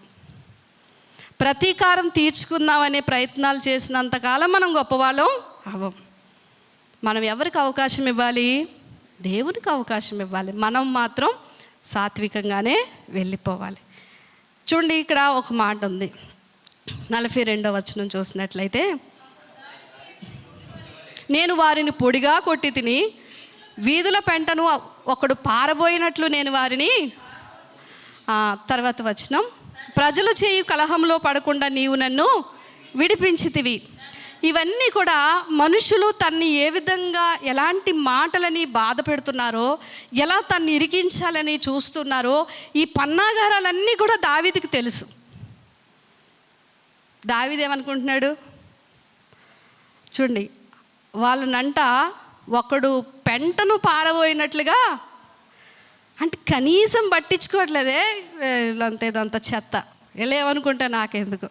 ప్రతీకారం తీర్చుకుందామనే ప్రయత్నాలు చేసినంతకాలం మనం గొప్పవాళ్ళం అవ్వం. మనం ఎవరికి అవకాశం ఇవ్వాలి? దేవునికి అవకాశం ఇవ్వాలి. మనం మాత్రం సాత్వికంగానే వెళ్ళిపోవాలి. చూడండి, ఇక్కడ ఒక మాట ఉంది. 42వ వచనం చూసినట్లయితే, నేను వారిని పొడిగా కొట్టి తిని వీధుల పెంటను ఒకడు పారబోయినట్లు నేను వారిని. తర్వాత వచనం, ప్రజలు చేయు కలహంలో పడకుండా నీవు నన్ను విడిపించితివి. ఇవన్నీ కూడా మనుషులు తన్ని ఏ విధంగా ఎలాంటి మాటలని బాధ పెడుతున్నారో, ఎలా తన్ని ఇరికించాలని చూస్తున్నారో, ఈ పన్నాగారాలన్నీ కూడా దావీదుకి తెలుసు. దావీదు ఏమనుకుంటున్నాడు చూడండి, వాళ్ళనంట ఒకడు పెంటను పారబోయినట్లుగా, అంటే కనీసం పట్టించుకోవట్లేదే ఇదంతా చెత్త. ఇలా ఏమనుకుంటా నాకెందుకు,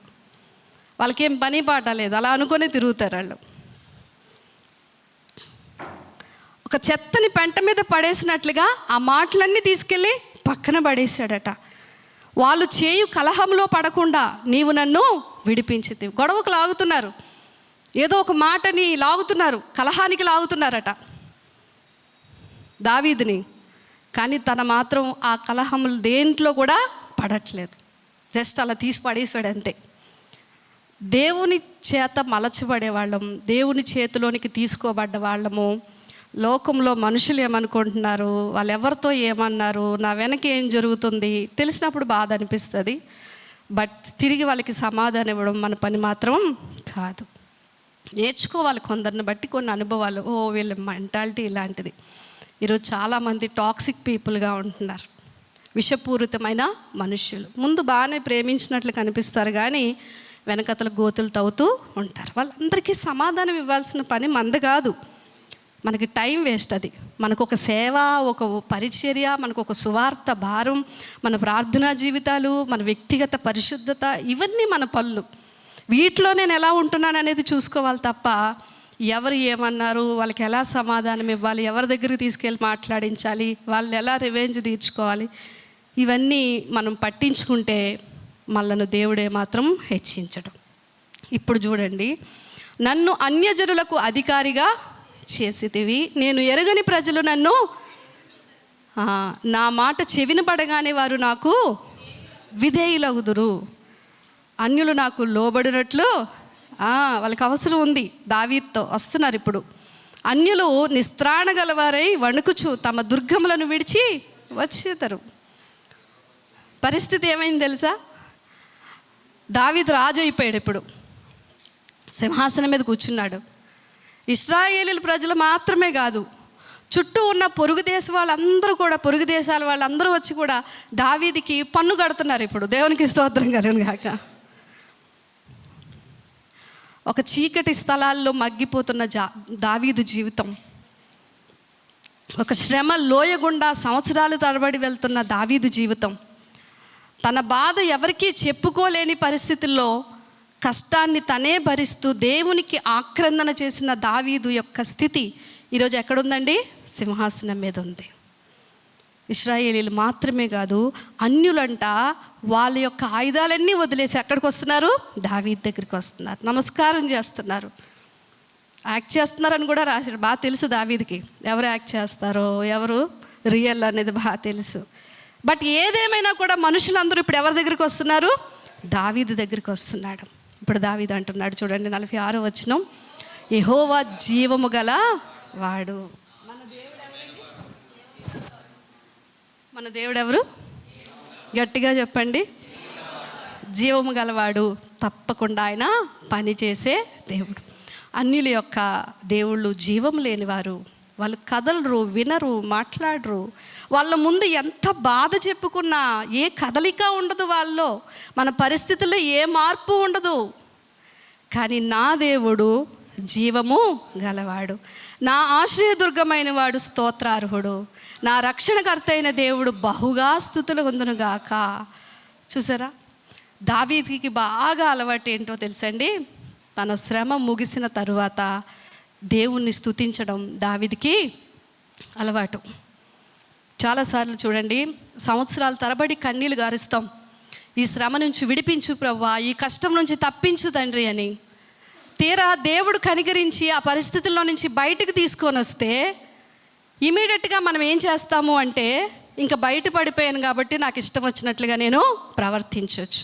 వాళ్ళకేం పని పాట లేదు, అలా అనుకుని తిరుగుతారు వాళ్ళు. ఒక చెత్తని పెంట మీద పడేసినట్లుగా ఆ మాటలన్నీ తీసుకెళ్ళి పక్కన పడేశాడట. వాళ్ళు చేయు కలహంలో పడకుండా నీవు నన్ను విడిపించితివి. గొడవకు లాగుతున్నారు, ఏదో ఒక మాటని లాగుతున్నారు, కలహానికి లాగుతున్నారట దావీదుని. కానీ తన మాత్రం ఆ కలహములు దేంట్లో కూడా పడట్లేదు, జస్ట్ అలా తీసి పడేసాడు అంతే. దేవుని చేత మలచబడే వాళ్ళం, దేవుని చేతిలోనికి తీసుకోబడ్డ వాళ్ళము. లోకంలో మనుషులు ఏమనుకుంటున్నారు, వాళ్ళు ఎవరితో ఏమన్నారు, నా వెనక ఏం జరుగుతుంది తెలిసినప్పుడు బాధ అనిపిస్తుంది. బట్ తిరిగి వాళ్ళకి సమాధానం ఇవ్వడం మన పని మాత్రం కాదు. నేర్చుకోవాలి కొందరిని బట్టి కొన్ని అనుభవాలు. వీళ్ళ మెంటాలిటీ ఇలాంటిది. ఈరోజు చాలామంది టాక్సిక్ పీపుల్గా ఉంటున్నారు, విషపూరితమైన మనుష్యులు. ముందు బాగానే ప్రేమించినట్లు కనిపిస్తారు కానీ వెనకతల గోతులు తవ్వుతూ ఉంటారు. వాళ్ళందరికీ సమాధానం ఇవ్వాల్సిన పని మంది కాదు. మనకి టైం వేస్ట్ అది. మనకు ఒక సేవ, ఒక పరిచర్య, మనకు ఒక సువార్త భారం, మన ప్రార్థనా జీవితాలు, మన వ్యక్తిగత పరిశుద్ధత, ఇవన్నీ మన పనులు. వీటిలో నేను ఎలా ఉంటున్నాను అనేది చూసుకోవాలి తప్ప ఎవరు ఏమన్నారు, వాళ్ళకి ఎలా సమాధానం ఇవ్వాలి, ఎవరి దగ్గరికి తీసుకెళ్ళి మాట్లాడించాలి, వాళ్ళు ఎలా రివెంజ్ తీర్చుకోవాలి, ఇవన్నీ మనం పట్టించుకుంటే మనల్ని దేవుడే మాత్రం హెచ్చించడం. ఇప్పుడు చూడండి, నన్ను అన్యజనులకు అధికారిగా చేసితివి, నేను ఎరగని ప్రజలు నన్ను నా మాట చెవిన పడగానే వారు నాకు విధేయులగుదురు, అన్యులు నాకు లోబడినట్లు వాళ్ళకి అవసరం ఉంది. దావీదుతో వస్తున్నారు ఇప్పుడు. అన్యులు నిస్త్రాణ గలవారై వణుకుచు తమ దుర్గములను విడిచి వచ్చేతారు. పరిస్థితి ఏమైంది తెలుసా? దావీదు రాజు అయిపోయాడు, ఇప్పుడు సింహాసనం మీద కూర్చున్నాడు. ఇశ్రాయేలీల ప్రజలు మాత్రమే కాదు, చుట్టూ ఉన్న పొరుగు దేశాల వాళ్ళందరూ వచ్చి కూడా దావీదుకి పన్ను కడుతున్నారు. ఇప్పుడు దేవునికి స్తోత్రం కలుగును గాక. ఒక చీకటి స్థలాల్లో మగ్గిపోతున్న దావీదు జీవితం, ఒక శ్రమ లోయగుండా సంవత్సరాలు తరబడి వెళ్తున్న దావీదు జీవితం, తన బాధ ఎవరికీ చెప్పుకోలేని పరిస్థితుల్లో కష్టాన్ని తనే భరిస్తూ దేవునికి ఆక్రందన చేసిన దావీదు యొక్క స్థితి ఈరోజు ఎక్కడుందండి? సింహాసనం మీద ఉంది. ఇశ్రాయేలీలు మాత్రమే కాదు, అన్యులంట వాళ్ళ యొక్క ఆయుధాలన్నీ వదిలేసి ఎక్కడికి వస్తున్నారు? దావీదు దగ్గరికి వస్తున్నారు, నమస్కారం చేస్తున్నారు. యాక్ట్ చేస్తున్నారని కూడా రాశాడు. బాగా తెలుసు దావీదుకి ఎవరు యాక్ట్ చేస్తారో ఎవరు రియల్ అనేది బాగా తెలుసు. బట్ ఏదేమైనా కూడా మనుషులందరూ ఇప్పుడు ఎవరి దగ్గరికి వస్తున్నారు? దావీదు దగ్గరికి వస్తున్నాడు. ఇప్పుడు దావీదు అంటున్నాడు చూడండి, 46వ వచనం, యెహోవా జీవము గల వాడు. మన దేవుడు ఎవరు? గట్టిగా చెప్పండి. జీవము గలవాడు. తప్పకుండా ఆయన పనిచేసే దేవుడు. అన్యుల యొక్క దేవుళ్ళు జీవం లేనివారు. వాళ్ళు కదలరు, వినరు, మాట్లాడరు. వాళ్ళ ముందు ఎంత బాధ చెప్పుకున్నా ఏ కదలిక ఉండదు వాళ్ళలో, మన పరిస్థితుల్లో ఏ మార్పు ఉండదు. కానీ నా దేవుడు జీవము గలవాడు, నా ఆశ్రయదుర్గమైన వాడు స్తోత్రార్హుడు, నా రక్షణకర్త అయిన దేవుడు బహుగా స్తుతులు పొందునుగాక. చూసారా, దావీదుకి బాగా అలవాటు ఏంటో తెలుసండి? తన శ్రమ ముగిసిన తరువాత దేవుణ్ణి స్తుతించడం దావీదుకి అలవాటు. చాలాసార్లు చూడండి, సంవత్సరాల తరబడి కన్నీళ్ళు గారుస్తాం, ఈ శ్రమ నుంచి విడిపించు ప్రభువా, ఈ కష్టం నుంచి తప్పించు తండ్రి అని. తీరా దేవుడు కనికరించి ఆ పరిస్థితుల్లో నుంచి బయటకు తీసుకొని వస్తే ఇమీడియట్గా మనం ఏం చేస్తాము అంటే, ఇంకా బయట పడిపోయాను కాబట్టి నాకు ఇష్టం వచ్చినట్లుగా నేను ప్రవర్తించవచ్చు,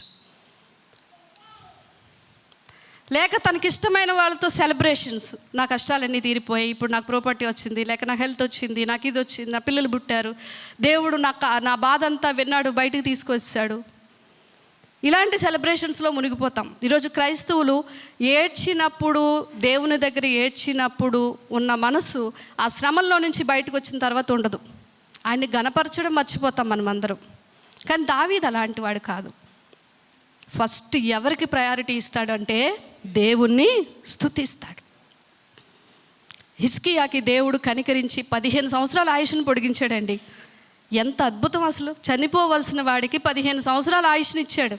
లేక తనకిష్టమైన వాళ్ళతో సెలబ్రేషన్స్, నా కష్టాలన్నీ తీరిపోయాయి, ఇప్పుడు నాకు ప్రాపర్టీ వచ్చింది, లేక నాకు హెల్త్ వచ్చింది, నాకు ఇది వచ్చింది, నా పిల్లలు పుట్టారు, దేవుడు నా బాధ అంతా విన్నాడు, బయటికి తీసుకొచ్చాడు. ఇలాంటి సెలబ్రేషన్స్లో మునిగిపోతాం. ఈరోజు క్రైస్తవులు ఏడ్చినప్పుడు, దేవుని దగ్గర ఏడ్చినప్పుడు ఉన్న మనసు ఆ శ్రమల్లో నుంచి బయటకు వచ్చిన తర్వాత ఉండదు. ఆయన్ని గణపరచడం మర్చిపోతాం మనమందరం. కానీ దావీదు అలాంటి వాడు కాదు. ఫస్ట్ ఎవరికి ప్రయారిటీ ఇస్తాడంటే దేవుణ్ణి స్తుతిస్తాడు. హిజ్కియాకి దేవుడు కనికరించి 15 సంవత్సరాల ఆయుష్ను పొడిగించాడండి. ఎంత అద్భుతం అసలు! చనిపోవలసిన వాడికి 15 సంవత్సరాల ఆయుష్ని ఇచ్చాడు.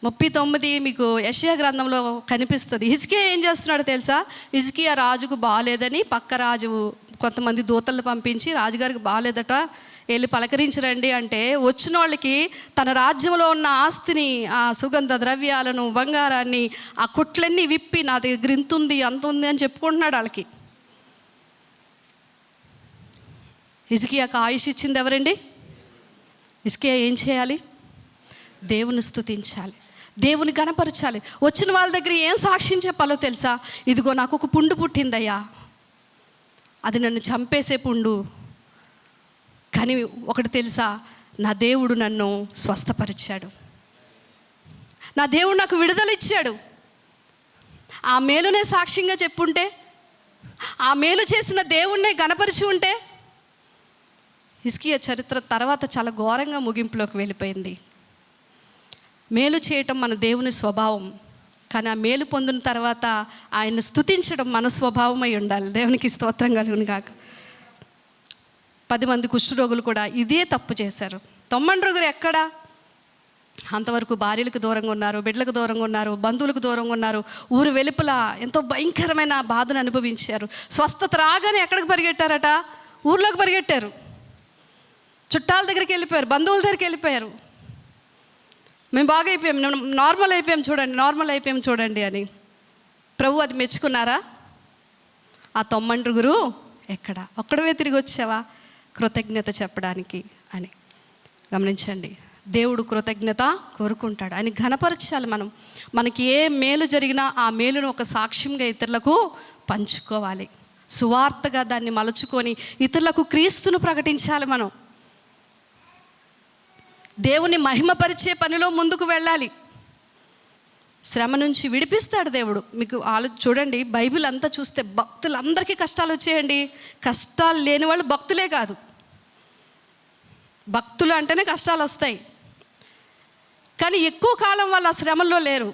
39 మీకు యెషయా గ్రంథంలో కనిపిస్తుంది. హిజ్కియా ఏం చేస్తున్నాడో తెలుసా? హిజ్కియా రాజుకు బాగాలేదని పక్క రాజు కొంతమంది దూతలను పంపించి, రాజుగారికి బాగాలేదట, వెళ్ళి పలకరించరండి అంటే, వచ్చిన వాళ్ళకి తన రాజ్యంలో ఉన్న ఆస్తిని, ఆ సుగంధ ద్రవ్యాలను, బంగారాన్ని, ఆ కుట్లన్నీ విప్పి నా దగ్గర ఇంత ఉంది అంత ఉంది అని చెప్పుకుంటున్నాడు వాళ్ళకి. హిజ్కియాకు ఆయుష్ ఇచ్చింది ఎవరండి? హిజ్కియా ఏం చేయాలి? దేవుని స్తుతించాలి, దేవుని గణపరచాలి. వచ్చిన వాళ్ళ దగ్గర ఏం సాక్ష్యం చెప్పాలో తెలుసా? ఇదిగో నాకు ఒక పుండు పుట్టిందయ్యా, అది నన్ను చంపేసే పుండు, కానీ ఒకటి తెలుసా, నా దేవుడు నన్ను స్వస్థపరిచాడు, నా దేవుడు నాకు విడుదల ఇచ్చాడు. ఆ మేలునే సాక్ష్యంగా చెప్పుంటే, ఆ మేలు చేసిన దేవుణ్ణే గణపరిచి ఉంటే, హిజ్కియా చరిత్ర తర్వాత చాలా ఘోరంగా ముగింపులోకి వెళ్ళిపోయింది. మేలు చేయటం మన దేవుని స్వభావం, కానీ ఆ మేలు పొందిన తర్వాత ఆయన్ని స్తుతించడం మన స్వభావమై ఉండాలి. దేవునికి స్తోత్రం కలుగును గాక. 10 మంది కుష్ఠరోగులు కూడా ఇదే తప్పు చేశారు. 9 ఎక్కడ? అంతవరకు భార్యలకు దూరంగా ఉన్నారు, బిడ్డలకు దూరంగా ఉన్నారు, బంధువులకు దూరంగా ఉన్నారు, ఊరు వెలుపల ఎంతో భయంకరమైన బాధను అనుభవించారు. స్వస్థత రాగానే ఎక్కడికి పరిగెట్టారట? ఊర్లోకి పరిగెట్టారు, చుట్టాల దగ్గరికి వెళ్ళిపోయారు, బంధువుల దగ్గరికి వెళ్ళిపోయారు. మేము బాగా అయిపోయాం, నార్మల్ అయిపోయాం చూడండి అని. ప్రభు అది మెచ్చుకున్నారా? ఆ 9 ఎక్కడ? ఒక్కడవే తిరిగి వచ్చావా? కృతజ్ఞత చెప్పడానికి అని. గమనించండి, దేవుడు కృతజ్ఞత కోరుకుంటాడు. ఆయన ఘనపరచాలి. మనకి ఏ మేలు జరిగినా ఆ మేలును ఒక సాక్ష్యంగా ఇతరులకు పంచుకోవాలి. సువార్తగా దాన్ని మలుచుకొని ఇతరులకు క్రీస్తును ప్రకటించాలి. మనం దేవుని మహిమపరిచే పనిలో ముందుకు వెళ్ళాలి. శ్రమ నుంచి విడిపిస్తాడు దేవుడు. మీకు చూడండి, బైబిల్ అంతా చూస్తే భక్తులందరికీ కష్టాలు వచ్చేయండి. కష్టాలు లేని వాళ్ళు భక్తులే కాదు. భక్తులు అంటేనే కష్టాలు వస్తాయి, కానీ ఎక్కువ కాలం వాళ్ళు ఆ శ్రమల్లో లేరు.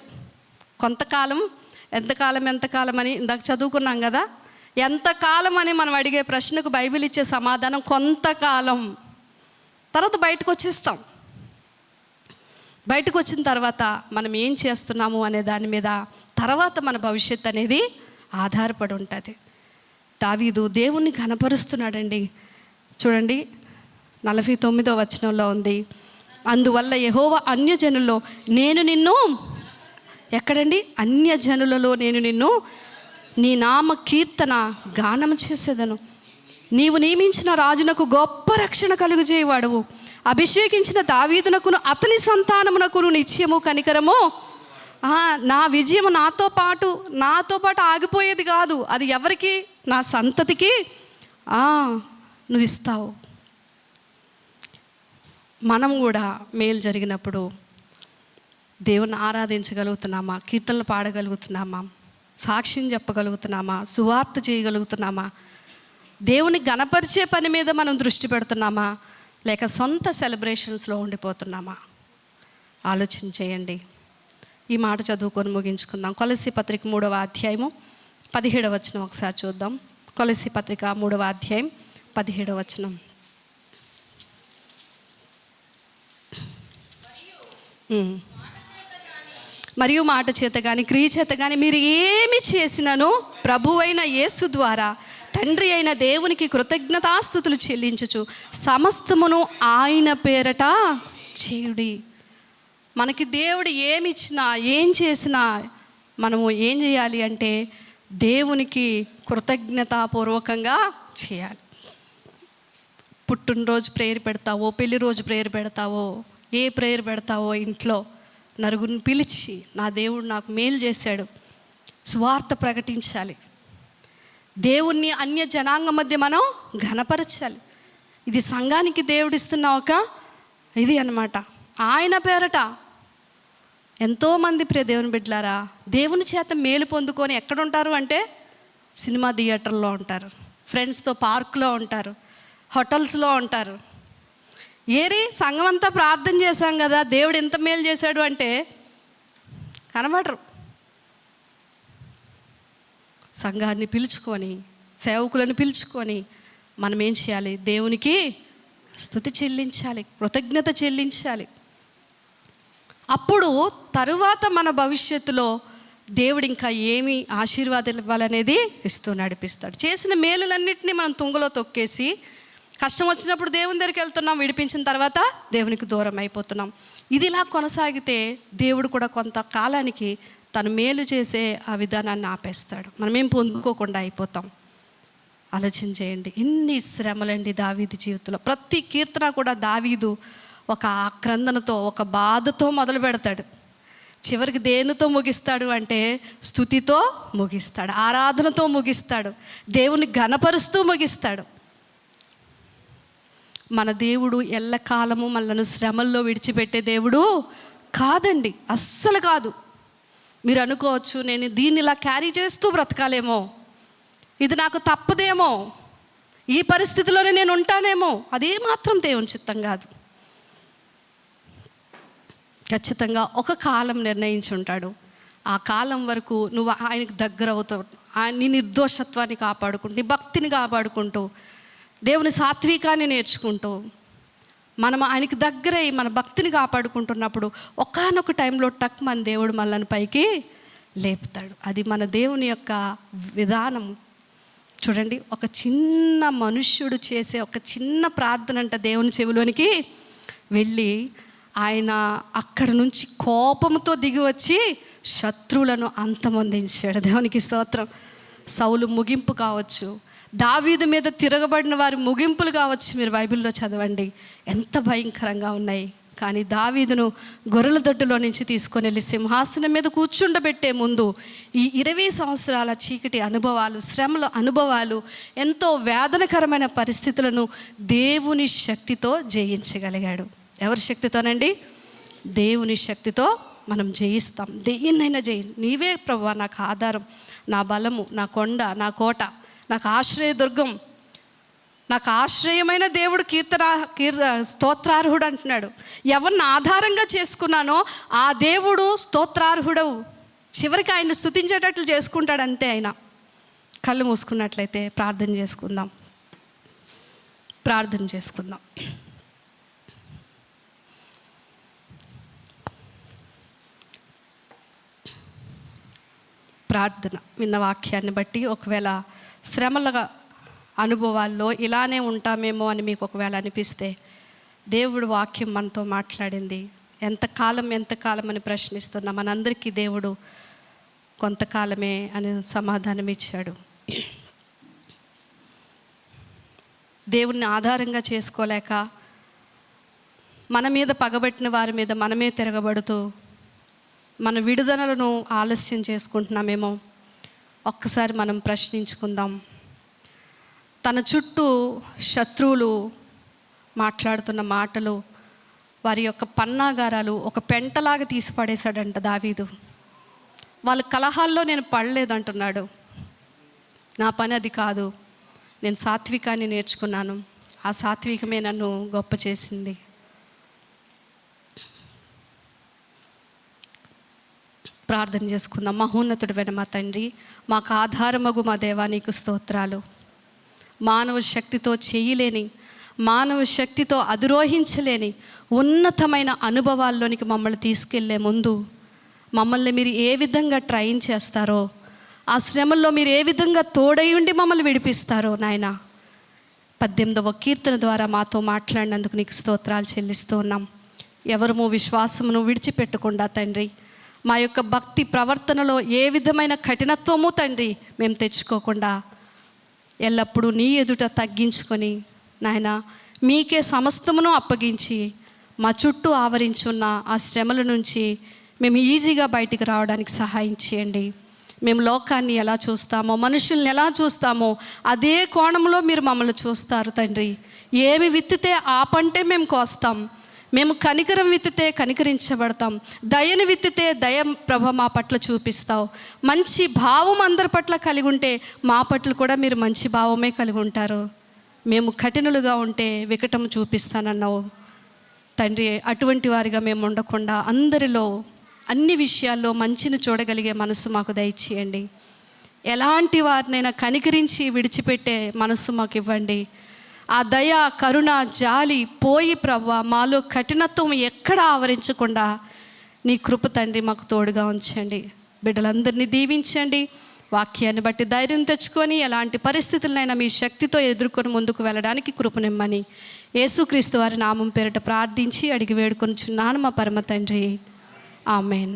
కొంతకాలం, ఎంతకాలం అని ఇందాక చదువుకున్నాం కదా. ఎంతకాలం అని మనం అడిగే ప్రశ్నకు బైబిల్ ఇచ్చే సమాధానం కొంతకాలం. తర్వాత బయటకు వచ్చేస్తాం. బయటకు వచ్చిన తర్వాత మనం ఏం చేస్తున్నాము అనే దాని మీద తర్వాత మన భవిష్యత్తు అనేది ఆధారపడి ఉంటుంది. దావీదు దేవుణ్ణి ఘనపరుస్తున్నాడండి. చూడండి, 49వ వచనంలో ఉంది, అందువల్ల యెహోవా అన్యజనుల్లో నేను నిన్ను, ఎక్కడండి, అన్యజనులలో నేను నిన్ను నీ నామ కీర్తన గానం చేసేదను. నీవు నియమించిన రాజునకు గొప్ప రక్షణ కలుగజేయవాడవు. అభిషేకించిన దావీదునకును అతని సంతానమునకును నిత్యము కనికరము. నా విజయము నాతో పాటు ఆగిపోయేది కాదు. అది ఎవరికి? నా సంతతికి నువ్వు ఇస్తావు. మనం కూడా మేలు జరిగినప్పుడు దేవుని ఆరాధించగలుగుతున్నామా? కీర్తనలు పాడగలుగుతున్నామా? సాక్ష్యం చెప్పగలుగుతున్నామా? సువార్త చేయగలుగుతున్నామా? దేవుని గణపరిచే పని మీద మనం దృష్టి పెడుతున్నామా? లేక సొంత సెలబ్రేషన్స్లో ఉండిపోతున్నామా? ఆలోచన చేయండి. ఈ మాట చదువుకొని ముగించుకుందాం. కొలస్సీ పత్రిక 3వ అధ్యాయము 17వ వచనం ఒకసారి చూద్దాం. కొలస్సీ పత్రిక 3వ అధ్యాయం 17వ వచనం. మరియు మాట చేత కానీ క్రియ చేత కానీ మీరు ఏమి చేసినను ప్రభువైన యేసు ద్వారా తండ్రి అయిన దేవునికి కృతజ్ఞతాస్తుతులు చెల్లించుచు సమస్తమును ఆయన పేరట చేయుడి. మనకి దేవుడు ఏమిచ్చినా ఏం చేసినా మనము ఏం చేయాలి అంటే దేవునికి కృతజ్ఞతాపూర్వకంగా చేయాలి. పుట్టినరోజు ప్రేయర్ పెడతావో, పెళ్లి రోజు ప్రేయర్ పెడతావో, ఏ ప్రేయర్ పెడతావో, ఇంట్లో నలుగురిని పిలిచి నా దేవుడు నాకు మేలు చేశాడు, సువార్త ప్రకటించాలి. దేవుణ్ణి అన్య జనాంగం మధ్య మనం ఘనపరచాలి. ఇది సంఘానికి దేవుడిస్తున్న ఒక ఇది అన్నమాట. ఆయన పేరట ఎంతోమంది ప్రియ దేవుని బిడ్డలారా దేవుని చేత మేలు పొందుకొని ఎక్కడుంటారు అంటే సినిమా థియేటర్లో ఉంటారు, ఫ్రెండ్స్తో పార్క్లో ఉంటారు, హోటల్స్లో ఉంటారు. సంఘం అంతా ప్రార్థన చేశాం కదా, దేవుడు ఎంత మేలు చేశాడు అంటే కనబడరు. సంఘాన్ని పిలుచుకొని, సేవకులను పిలుచుకొని మనం ఏం చేయాలి? దేవునికి స్తుతి చెల్లించాలి, కృతజ్ఞత చెల్లించాలి. అప్పుడు తరువాత మన భవిష్యత్తులో దేవుడు ఇంకా ఏమి ఆశీర్వాదాలు ఇవ్వాలనేది ఇస్తూ నడిపిస్తాడు. చేసిన మేలులన్నింటినీ మనం తుంగలో తొక్కేసి కష్టం వచ్చినప్పుడు దేవుని దగ్గరికి వెళ్తున్నాం, విడిపించిన తర్వాత దేవునికి దూరం అయిపోతున్నాం. ఇది ఇలా కొనసాగితే దేవుడు కూడా కొంతకాలానికి తను మేలు చేసే ఆ విధానాన్ని ఆపేస్తాడు. మనమేం పొందుకోకుండా అయిపోతాం. ఆలోచన చేయండి, ఎన్ని శ్రమలండి దావీదు జీవితంలో. ప్రతి కీర్తన కూడా దావీదు ఒక ఆక్రందనతో, ఒక బాధతో మొదలు పెడతాడు. చివరికి దేనితో ముగిస్తాడు అంటే స్తుతితో ముగిస్తాడు, ఆరాధనతో ముగిస్తాడు, దేవుని ఘనపరుస్తూ ముగిస్తాడు. మన దేవుడు ఎల్లకాలము మనలను శ్రమల్లో విడిచిపెట్టే దేవుడు కాదండి, అస్సలు కాదు. మీరు అనుకోవచ్చు, నేను దీన్ని ఇలా క్యారీ చేస్తూ బ్రతకాలేమో, ఇది నాకు తప్పదేమో, ఈ పరిస్థితిలోనే నేను ఉంటానేమో. అదే మాత్రం దేవుని చిత్తం కాదు. ఖచ్చితంగా ఒక కాలం నిర్ణయించి ఉంటాడు. ఆ కాలం వరకు నువ్వు ఆయనకు దగ్గర అవుతావు. నీ నిర్దోషత్వాన్ని కాపాడుకుంటూ, నీ భక్తిని కాపాడుకుంటూ, దేవుని సాత్వికాన్ని నేర్చుకుంటూ మనం ఆయనకి దగ్గరై మన భక్తిని కాపాడుకుంటున్నప్పుడు ఒకానొక టైంలో మన దేవుడు మనల్ని పైకి లేపుతాడు. అది మన దేవుని యొక్క విధానం. చూడండి, ఒక చిన్న మనుష్యుడు చేసే ఒక చిన్న ప్రార్థన అంట దేవుని చెవిలోనికి వెళ్ళి ఆయన అక్కడి నుంచి కోపంతో దిగి వచ్చి శత్రువులను అంతమొందించాడు. దేవునికి స్తోత్రం. సౌలు ముగింపు కావచ్చు, దావీదు మీద తిరగబడిన వారి ముగింపులు కావచ్చు, మీరు బైబిల్లో చదవండి, ఎంత భయంకరంగా ఉన్నాయి. కానీ దావీదును గొర్రెల దొడ్డులో నుంచి తీసుకొని వెళ్ళి సింహాసనం మీద కూర్చుండబెట్టే ముందు ఈ 20 సంవత్సరాల చీకటి అనుభవాలు, శ్రమల అనుభవాలు, ఎంతో వేదనకరమైన పరిస్థితులను దేవుని శక్తితో జయించగలిగాడు. ఎవరి శక్తితోనండి? దేవుని శక్తితో మనం జయిస్తాం. దేన్నైనా నీవే ప్రభువా నాకు ఆధారం, నా బలము, నా కొండ, నా కోట, నాకు ఆశ్రయదుర్గం, నాకు ఆశ్రయమైన దేవుడు స్తోత్రార్హుడు అంటున్నాడు. ఎవరిని ఆధారంగా చేసుకున్నానో ఆ దేవుడు స్తోత్రార్హుడవు. చివరికి ఆయన స్తుతించేటట్లు చేసుకుంటాడు అంతే. ఆయన కళ్ళు మూసుకున్నట్లయితే ప్రార్థన చేసుకుందాం. ప్రార్థన విన్న వాక్యాన్ని బట్టి ఒకవేళ శ్రమల అనుభవాల్లో ఇలానే ఉంటామేమో అని మీకు ఒకవేళ అనిపిస్తే, దేవుడు వాక్యం మనతో మాట్లాడింది. ఎంతకాలం అని ప్రశ్నిస్తున్నా మనందరికీ దేవుడు కొంతకాలమే అని సమాధానం ఇచ్చాడు. దేవుణ్ణి ఆధారంగా చేసుకోలేక మన మీద పగబట్టిన వారి మీద మనమే తిరగబడుతూ మన విడుదలను ఆలస్యం చేసుకుంటున్నామేమో. ఒక్కసారి మనం ప్రశ్నించుకుందాం. తన చుట్టూ శత్రువులు మాట్లాడుతున్న మాటలు, వారి యొక్క పన్నాగారాలు ఒక పెంటలాగా తీసి పడేశాడంట దావీదు. వాళ్ళ కలహాల్లో నేను పడలేదంటున్నాడు. నా పని అది కాదు, నేను సాత్వికాన్ని నేర్చుకున్నాను, ఆ సాత్వికమే నన్ను గొప్ప చేసింది. ప్రార్థన చేసుకుందాం. మహోన్నతుడైన మా తండ్రి, మాకు ఆధారమగు మా దేవా, నీకు స్తోత్రాలు. మానవ శక్తితో చేయలేని, మానవ శక్తితో అధిరోహించలేని ఉన్నతమైన అనుభవాల్లోనికి మమ్మల్ని తీసుకెళ్లే ముందు మమ్మల్ని మీరు ఏ విధంగా ట్రైన్ చేస్తారో, ఆ శ్రమల్లో మీరు ఏ విధంగా తోడై ఉండి మమ్మల్ని విడిపిస్తారో నాయన, 18వ కీర్తన ద్వారా మాతో మాట్లాడినందుకు నీకు స్తోత్రాలు చెల్లిస్తూ ఉన్నాం. ఎవరము విశ్వాసమును విడిచిపెట్టకుండా తండ్రి, మా యొక్క భక్తి ప్రవర్తనలో ఏ విధమైన కఠినత్వము తండ్రి మేము తెచ్చుకోకుండా ఎల్లప్పుడూ నీ ఎదుట తగ్గించుకొని నాయన మీకే సమస్తమును అప్పగించి మా చుట్టూ ఆవరించున్న ఆ శ్రమల నుంచి మేము ఈజీగా బయటికి రావడానికి సహాయం చేయండి. మేము లోకాన్ని ఎలా చూస్తామో, మనుషుల్ని ఎలా చూస్తామో అదే కోణంలో మీరు మమ్మల్ని చూస్తారు తండ్రి. ఏమి విత్తితే ఆ పంటే మేము కోస్తాం. మేము కనికరం విత్తితే కనికరించబడతాం, దయని విత్తితే దయ ప్రభ మా పట్ల చూపిస్తావు. మంచి భావం అందరి పట్ల కలిగి ఉంటే మా పట్ల కూడా మీరు మంచి భావమే కలిగి ఉంటారు. మేము కఠినులుగా ఉంటే వికటము చూపిస్తానన్నావు తండ్రి. అటువంటి వారిగా మేము ఉండకుండా అందరిలో అన్ని విషయాల్లో మంచిని చూడగలిగే మనసు మాకు దయచేయండి. ఎలాంటి వారినైనా కనికరించి విడిచిపెట్టే మనసు మాకు ఇవ్వండి. ఆ దయ, కరుణ, జాలి పోయి ప్రభువా మాలో కఠినత్వం ఎక్కడ ఆవరించకుండా నీ కృప తండ్రి మాకు తోడుగా ఉంచండి. బిడ్డలందరినీ దీవించండి. వాక్యాన్ని బట్టి ధైర్యం తెచ్చుకొని ఎలాంటి పరిస్థితులనైనా మీ శక్తితో ఎదుర్కొని ముందుకు వెళ్ళడానికి కృపనిమ్మని యేసుక్రీస్తు వారి నామం పేరిట ప్రార్థించి అడిగి వేడుకొనుచున్నాను మా పరమ తండ్రి. ఆమెన్.